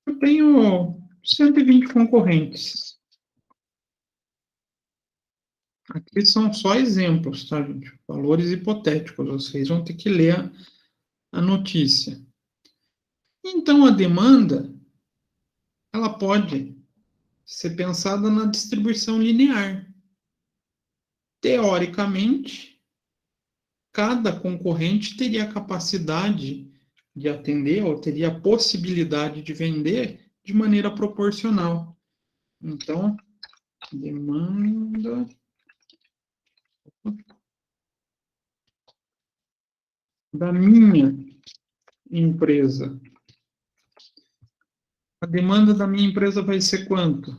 Speaker 1: Eu tenho 120 concorrentes. Aqui são só exemplos, tá, gente? Valores hipotéticos. Vocês vão ter que ler a notícia. Então, a demanda, ela pode ser pensada na distribuição linear. Teoricamente, cada concorrente teria a capacidade de atender ou teria a possibilidade de vender de maneira proporcional. Então, demanda da minha empresa. A demanda da minha empresa vai ser quanto?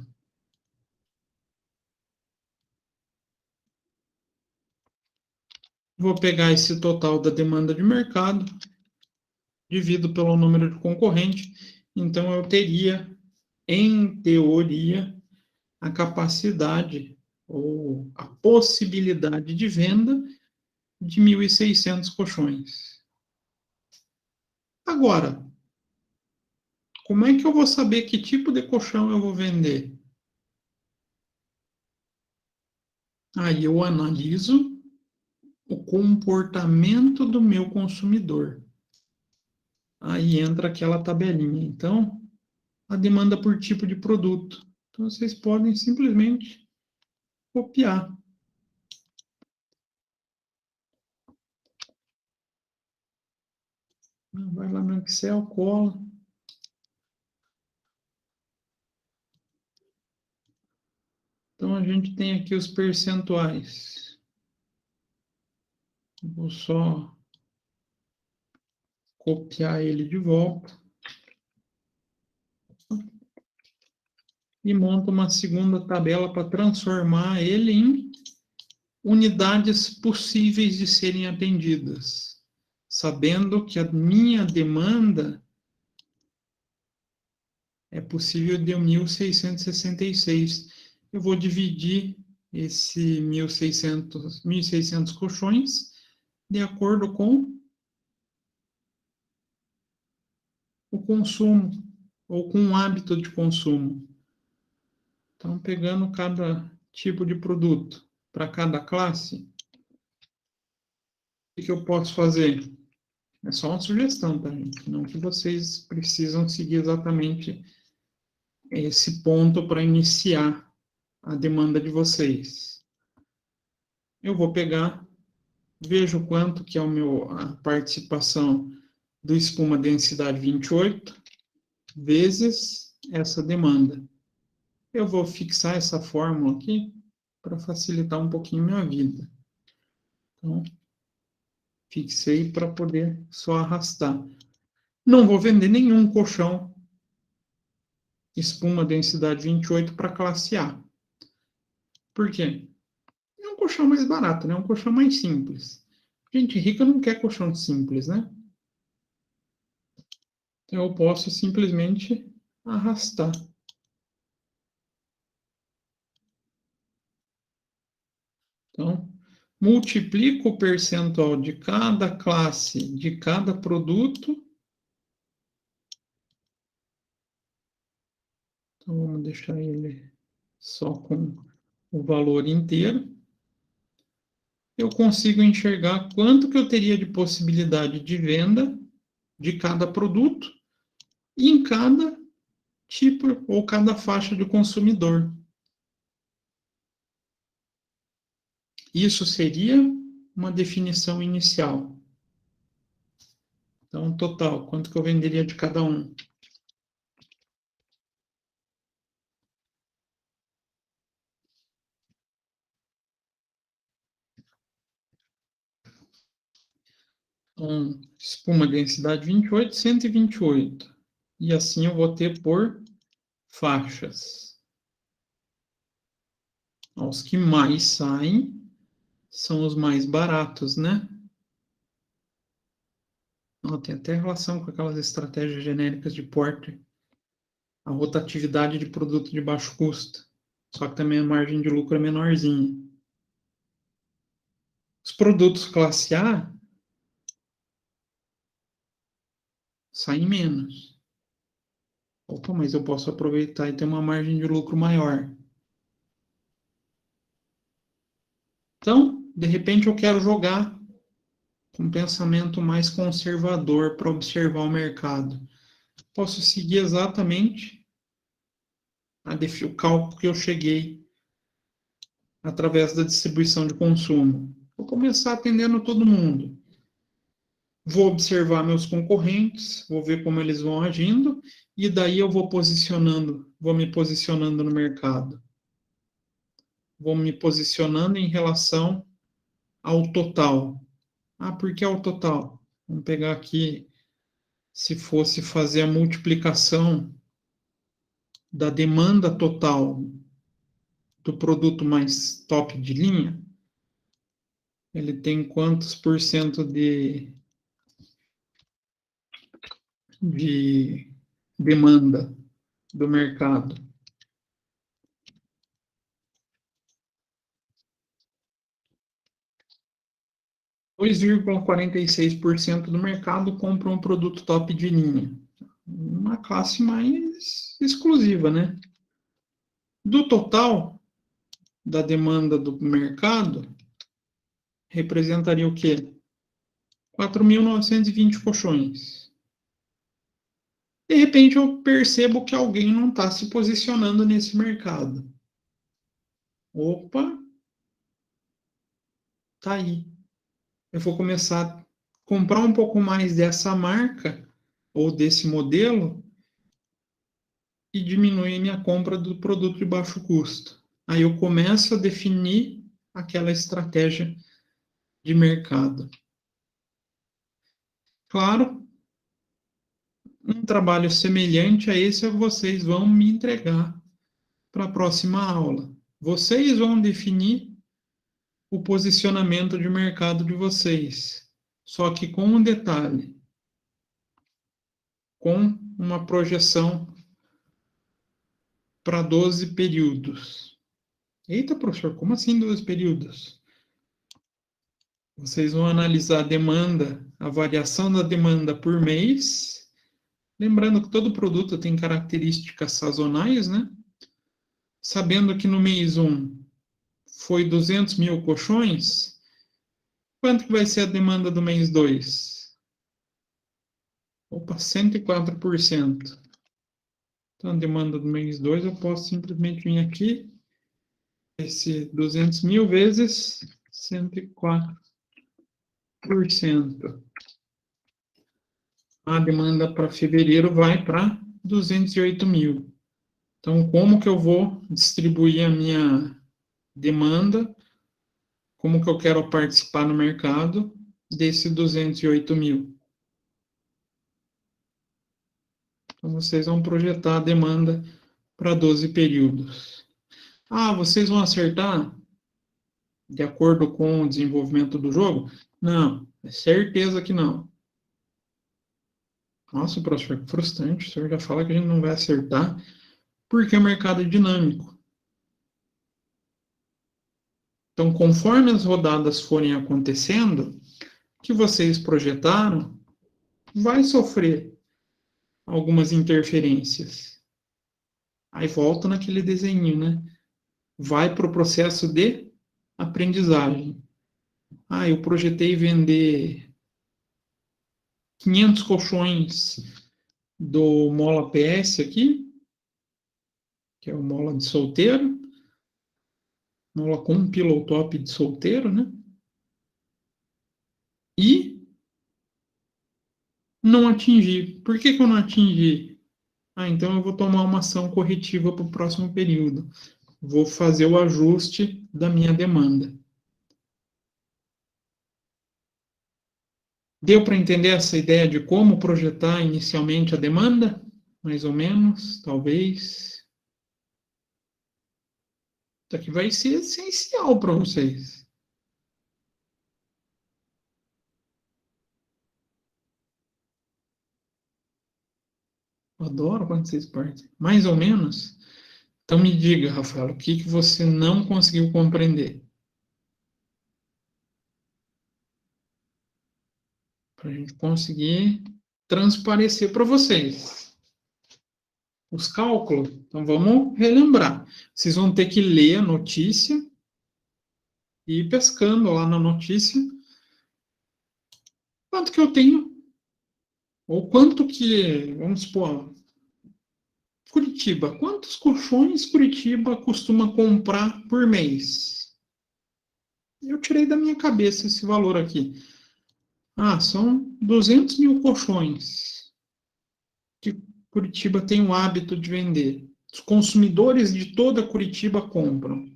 Speaker 1: Vou pegar esse total da demanda de mercado, divido pelo número de concorrentes, então eu teria, em teoria, a capacidade ou a possibilidade de venda de 1.600 colchões. Agora, como é que eu vou saber que tipo de colchão eu vou vender? Aí eu analiso o comportamento do meu consumidor. Aí entra aquela tabelinha. Então, a demanda por tipo de produto. Então, vocês podem simplesmente copiar. Vai lá no Excel, cola. Então, a gente tem aqui os percentuais. Vou só copiar ele de volta. E monto uma segunda tabela para transformar ele em unidades possíveis de serem atendidas, sabendo que a minha demanda é possível de 1.666. Eu vou dividir esse 1.600 colchões de acordo com o consumo, ou com o hábito de consumo. Então, pegando cada tipo de produto para cada classe, o que eu posso fazer? É só uma sugestão, tá, gente? Não que vocês precisam seguir exatamente esse ponto para iniciar a demanda de vocês. Eu vou pegar, vejo quanto que é a participação do espuma densidade 28 vezes essa demanda. Eu vou fixar essa fórmula aqui para facilitar um pouquinho minha vida. Então, fixei para poder só arrastar. Não vou vender nenhum colchão espuma densidade 28 para classe A. Por quê? É um colchão mais barato, né? É um colchão mais simples. Gente rica não quer colchão simples, né? Então, eu posso simplesmente arrastar. Então, multiplico o percentual de cada classe, de cada produto. Então, vamos deixar ele só com o valor inteiro. Eu consigo enxergar quanto que eu teria de possibilidade de venda de cada produto e em cada tipo ou cada faixa de consumidor. Isso seria uma definição inicial. Então, total, quanto que eu venderia de cada um? Então, espuma densidade 28, 128. E assim eu vou ter por faixas. Os que mais saem são os mais baratos, né? Tem até relação com aquelas estratégias genéricas de porte. A rotatividade de produto de baixo custo. Só que também a margem de lucro é menorzinha. Os produtos classe A saem menos. Opa, mas eu posso aproveitar e ter uma margem de lucro maior. Então, de repente, eu quero jogar com um pensamento mais conservador para observar o mercado. Posso seguir exatamente o cálculo que eu cheguei através da distribuição de consumo. Vou começar atendendo todo mundo. Vou observar meus concorrentes, vou ver como eles vão agindo, e daí eu vou me posicionando no mercado. Vou me posicionando em relação ao total. Por que ao total? Vamos pegar aqui, se fosse fazer a multiplicação da demanda total do produto mais top de linha, ele tem quantos por cento de demanda do mercado? 2,46% do mercado compra um produto top de linha. Uma classe mais exclusiva, né? Do total da demanda do mercado, representaria o quê? 4.920 colchões. De repente, eu percebo que alguém não está se posicionando nesse mercado. Opa, tá aí. Eu vou começar a comprar um pouco mais dessa marca ou desse modelo e diminuir minha compra do produto de baixo custo. Aí eu começo a definir aquela estratégia de mercado. Claro, um trabalho semelhante a esse vocês vão me entregar para a próxima aula. Vocês vão definir o posicionamento de mercado de vocês, só que com um detalhe, com uma projeção para 12 períodos. Eita, professor, como assim 12 períodos? Vocês vão analisar a demanda, a variação da demanda por mês. Lembrando que todo produto tem características sazonais, né? Sabendo que no mês 1 foi 200 mil colchões, quanto que vai ser a demanda do mês 2? Opa, 104%. Então, a demanda do mês 2, eu posso simplesmente vir aqui, esse 200 mil vezes 104%. A demanda para fevereiro vai para 208 mil. Então, como que eu vou distribuir a minha demanda? Como que eu quero participar no mercado desse 208 mil? Então, vocês vão projetar a demanda para 12 períodos. Ah, vocês vão acertar de acordo com o desenvolvimento do jogo? Não, é certeza que não. Nossa, professor, que frustrante. O senhor já fala que a gente não vai acertar porque o mercado é dinâmico. Então, conforme as rodadas forem acontecendo, que vocês projetaram vai sofrer algumas interferências. Aí volta naquele desenho, né? Vai para o processo de aprendizagem. Ah, eu projetei vender 500 colchões do Mola PS aqui, que é o Mola de solteiro, Mola com um pillow top de solteiro, né? E não atingi. Por que eu não atingi? Ah, então eu vou tomar uma ação corretiva para o próximo período. Vou fazer o ajuste da minha demanda. Deu para entender essa ideia de como projetar inicialmente a demanda? Mais ou menos, talvez. Isso aqui vai ser essencial para vocês. Eu adoro quando vocês partem. Mais ou menos? Então me diga, Rafael, o que você não conseguiu compreender? Para a gente conseguir transparecer para vocês. Os cálculos, então vamos relembrar. Vocês vão ter que ler a notícia e ir pescando lá na notícia quanto que eu tenho, ou quanto que, vamos supor, Curitiba, quantos colchões Curitiba costuma comprar por mês? Eu tirei da minha cabeça esse valor aqui. Ah, são 200 mil colchões que Curitiba tem o hábito de vender. Os consumidores de toda Curitiba compram.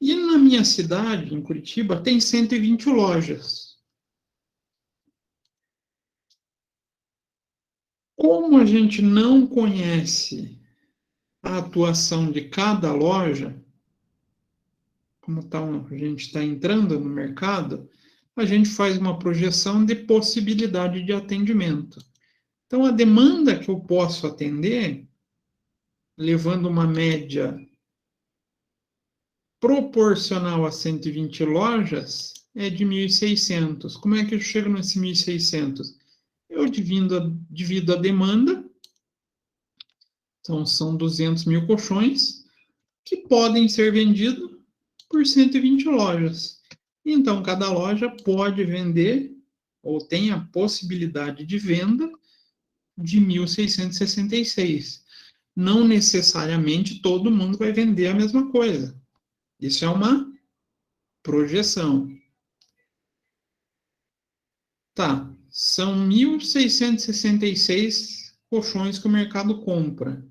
Speaker 1: E na minha cidade, em Curitiba, tem 120 lojas. Como a gente não conhece a atuação de cada loja, como a gente está entrando no mercado, a gente faz uma projeção de possibilidade de atendimento. Então, a demanda que eu posso atender, levando uma média proporcional a 120 lojas, é de 1.600. Como é que eu chego nesse 1.600? Eu divido a demanda, então são 200 mil colchões, que podem ser vendidos por 120 lojas. Então, cada loja pode vender, ou tem a possibilidade de venda, de 1.666. Não necessariamente todo mundo vai vender a mesma coisa. Isso é uma projeção. Tá, são 1.666 colchões que o mercado compra.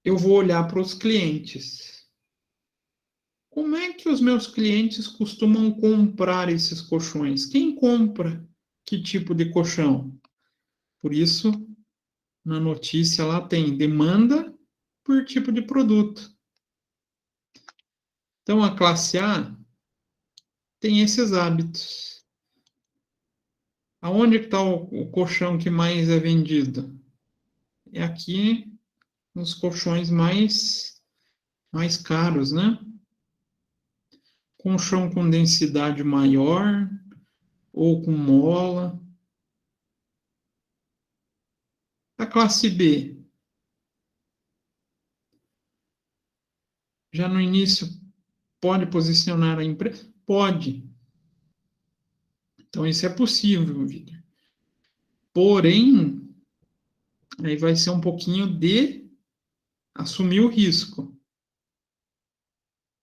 Speaker 1: Eu vou olhar para os clientes. como é que os meus clientes costumam comprar esses colchões? Quem compra que tipo de colchão? Por isso, na notícia lá tem demanda por tipo de produto. Então, a classe A tem esses hábitos. Aonde está o colchão que mais é vendido? É aqui nos colchões mais caros, né? Colchão com densidade maior ou com mola. A classe B, já no início, pode posicionar a empresa? Pode. Então, isso é possível, Vitor. Porém, aí vai ser um pouquinho de assumir o risco.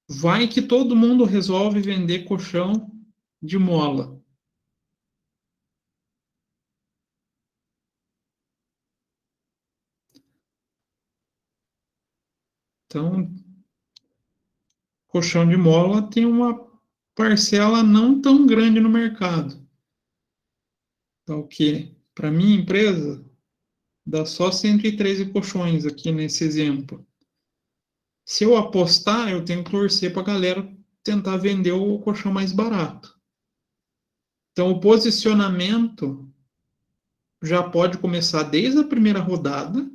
Speaker 1: Vai que todo mundo resolve vender colchão de mola. Então, colchão de mola tem uma parcela não tão grande no mercado. Então, o que? Para minha empresa, dá só 113 colchões aqui nesse exemplo. Se eu apostar, eu tenho que torcer para a galera tentar vender o colchão mais barato. Então, o posicionamento já pode começar desde a primeira rodada,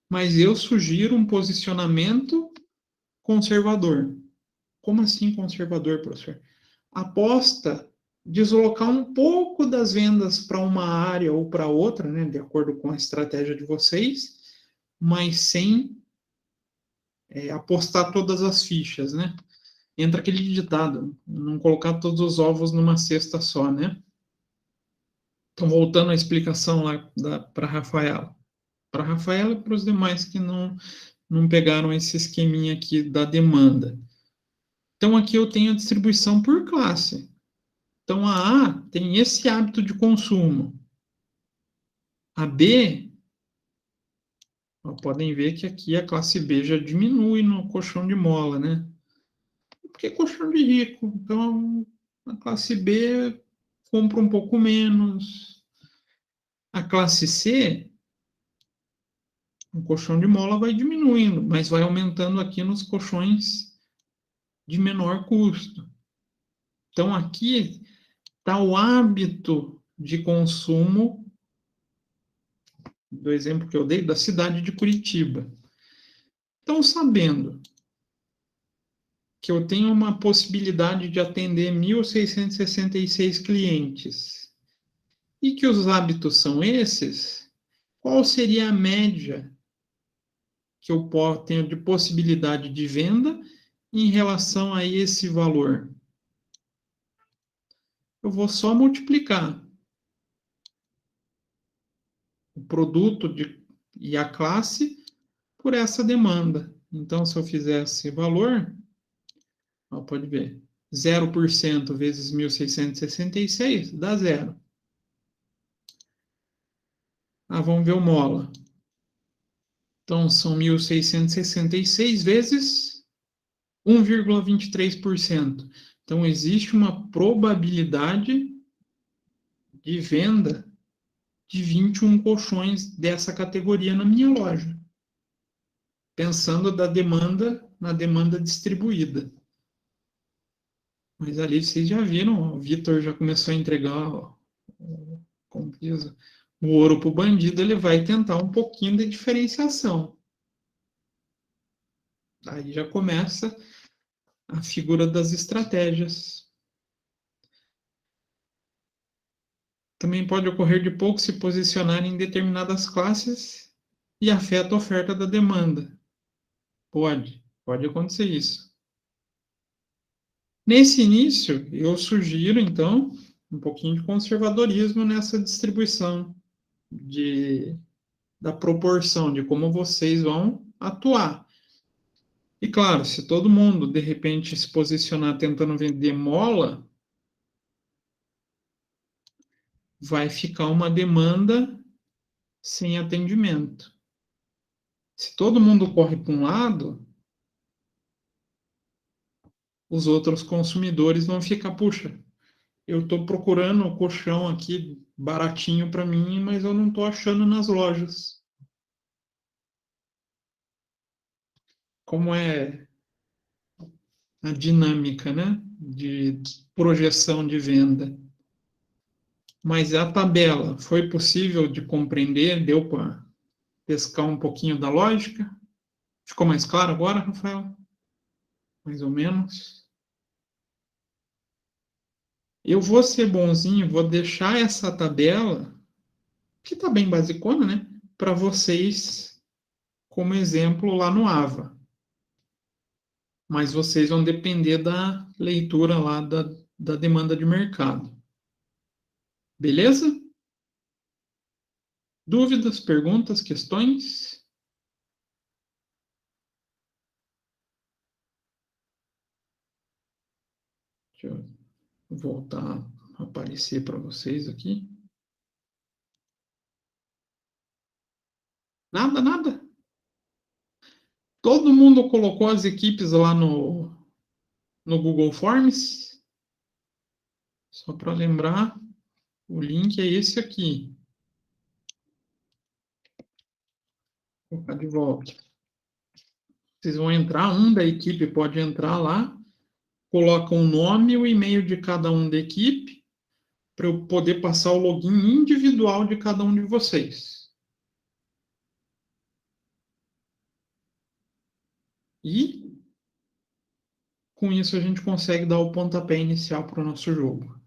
Speaker 1: mas eu sugiro um posicionamento conservador. Como assim conservador, professor? Aposta deslocar um pouco das vendas para uma área ou para outra, né, de acordo com a estratégia de vocês, mas sem apostar todas as fichas, né? Entra aquele ditado, não colocar todos os ovos numa cesta só, né? Então, voltando à explicação lá para a Rafaela. Para a Rafaela e para os demais que não pegaram esse esqueminha aqui da demanda. Então, aqui eu tenho a distribuição por classe. Então, a A tem esse hábito de consumo. A B, ó, podem ver que aqui a classe B já diminui no colchão de mola, né? Porque é colchão de rico. Então, a classe B compra um pouco menos. A classe C, o colchão de mola vai diminuindo, mas vai aumentando aqui nos colchões de menor custo. Então, aqui está o hábito de consumo do exemplo que eu dei da cidade de Curitiba. Então, sabendo que eu tenho uma possibilidade de atender 1.666 clientes e que os hábitos são esses, qual seria a média que eu tenho de possibilidade de venda em relação a esse valor? Eu vou só multiplicar o produto e a classe por essa demanda. Então, se eu fizer esse valor, ó, pode ver, 0% vezes 1.666 dá zero. Vamos ver o mola. Então, são 1.666 vezes 1,23%. Então, existe uma probabilidade de venda de 21 colchões dessa categoria na minha loja. Pensando na demanda distribuída. Mas ali vocês já viram, o Vitor já começou a entregar como diz, o ouro para o bandido, ele vai tentar um pouquinho de diferenciação. Aí já começa a figura das estratégias. Também pode ocorrer de pouco se posicionar em determinadas classes e afeta a oferta da demanda. Pode acontecer isso. Nesse início, eu sugiro, então, um pouquinho de conservadorismo nessa distribuição da proporção de como vocês vão atuar. E claro, se todo mundo de repente se posicionar tentando vender mola, vai ficar uma demanda sem atendimento. Se todo mundo corre para um lado, os outros consumidores vão ficar, puxa, eu estou procurando o colchão aqui baratinho para mim, mas eu não estou achando nas lojas. Como é a dinâmica, né, de projeção de venda. Mas a tabela foi possível de compreender? Deu para pescar um pouquinho da lógica? Ficou mais claro agora, Rafael? Mais ou menos. Eu vou ser bonzinho, vou deixar essa tabela, que está bem basicona, né? Para vocês, como exemplo lá no AVA. Mas vocês vão depender da leitura lá da demanda de mercado. Beleza? Dúvidas, perguntas, questões? Deixa eu voltar a aparecer para vocês aqui. Nada, nada. Todo mundo colocou as equipes lá no Google Forms. Só para lembrar, o link é esse aqui. Vou colocar de volta. Vocês vão entrar, um da equipe pode entrar lá, coloca o nome e o e-mail de cada um da equipe, para eu poder passar o login individual de cada um de vocês. E com isso a gente consegue dar o pontapé inicial para o nosso jogo.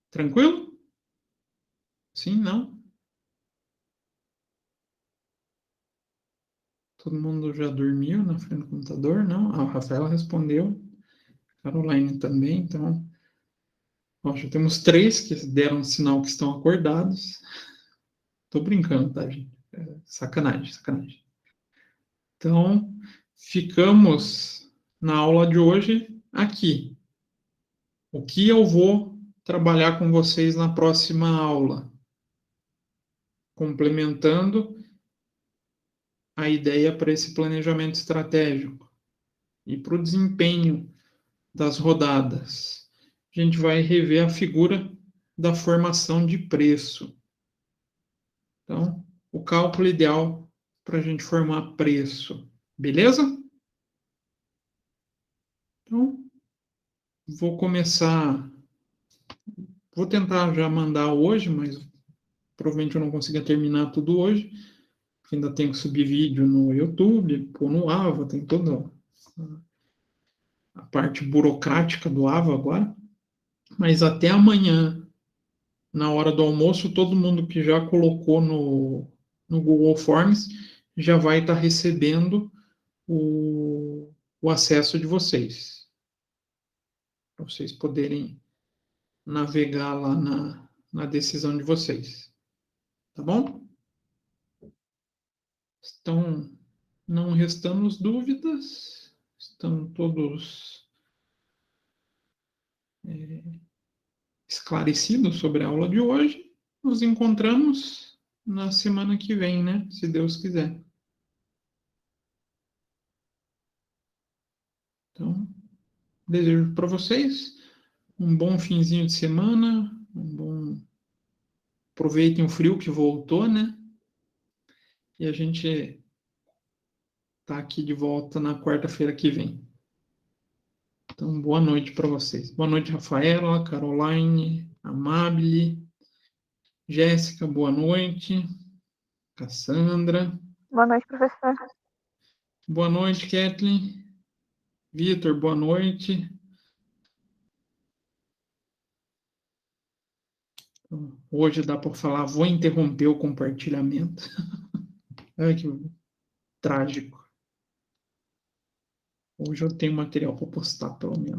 Speaker 1: Tranquilo? Sim, não? Todo mundo já dormiu na frente do computador? Não? A Rafaela respondeu. Caroline também, então. Ó, já temos 3 que deram sinal que estão acordados. Tô brincando, tá, gente? Sacanagem, sacanagem. Então, ficamos na aula de hoje aqui. O que eu vou trabalhar com vocês na próxima aula? Complementando a ideia para esse planejamento estratégico e para o desempenho das rodadas. A gente vai rever a figura da formação de preço. Então, o cálculo ideal para a gente formar preço. Beleza? Então, vou começar. Vou tentar já mandar hoje, mas provavelmente eu não consiga terminar tudo hoje. Ainda tenho que subir vídeo no YouTube, pôr no AVA, tem toda a parte burocrática do AVA agora. Mas até amanhã, na hora do almoço, todo mundo que já colocou no Google Forms já vai estar recebendo o acesso de vocês. Para vocês poderem navegar lá na decisão de vocês. Tá bom? Estão não restamos dúvidas. Estão todos esclarecidos sobre a aula de hoje. Nos encontramos na semana que vem, né? Se Deus quiser. Então, desejo para vocês um bom finzinho de semana, aproveitem o frio que voltou, né? E a gente tá aqui de volta na quarta-feira que vem. Então, boa noite para vocês. Boa noite, Rafaela, Caroline, Amabile, Jéssica, boa noite. Cassandra.
Speaker 2: Boa noite, professor.
Speaker 1: Boa noite, Kathleen. Vitor, boa noite. Hoje dá para falar, vou interromper o compartilhamento. Ai, que trágico. Hoje eu tenho material para postar, pelo menos.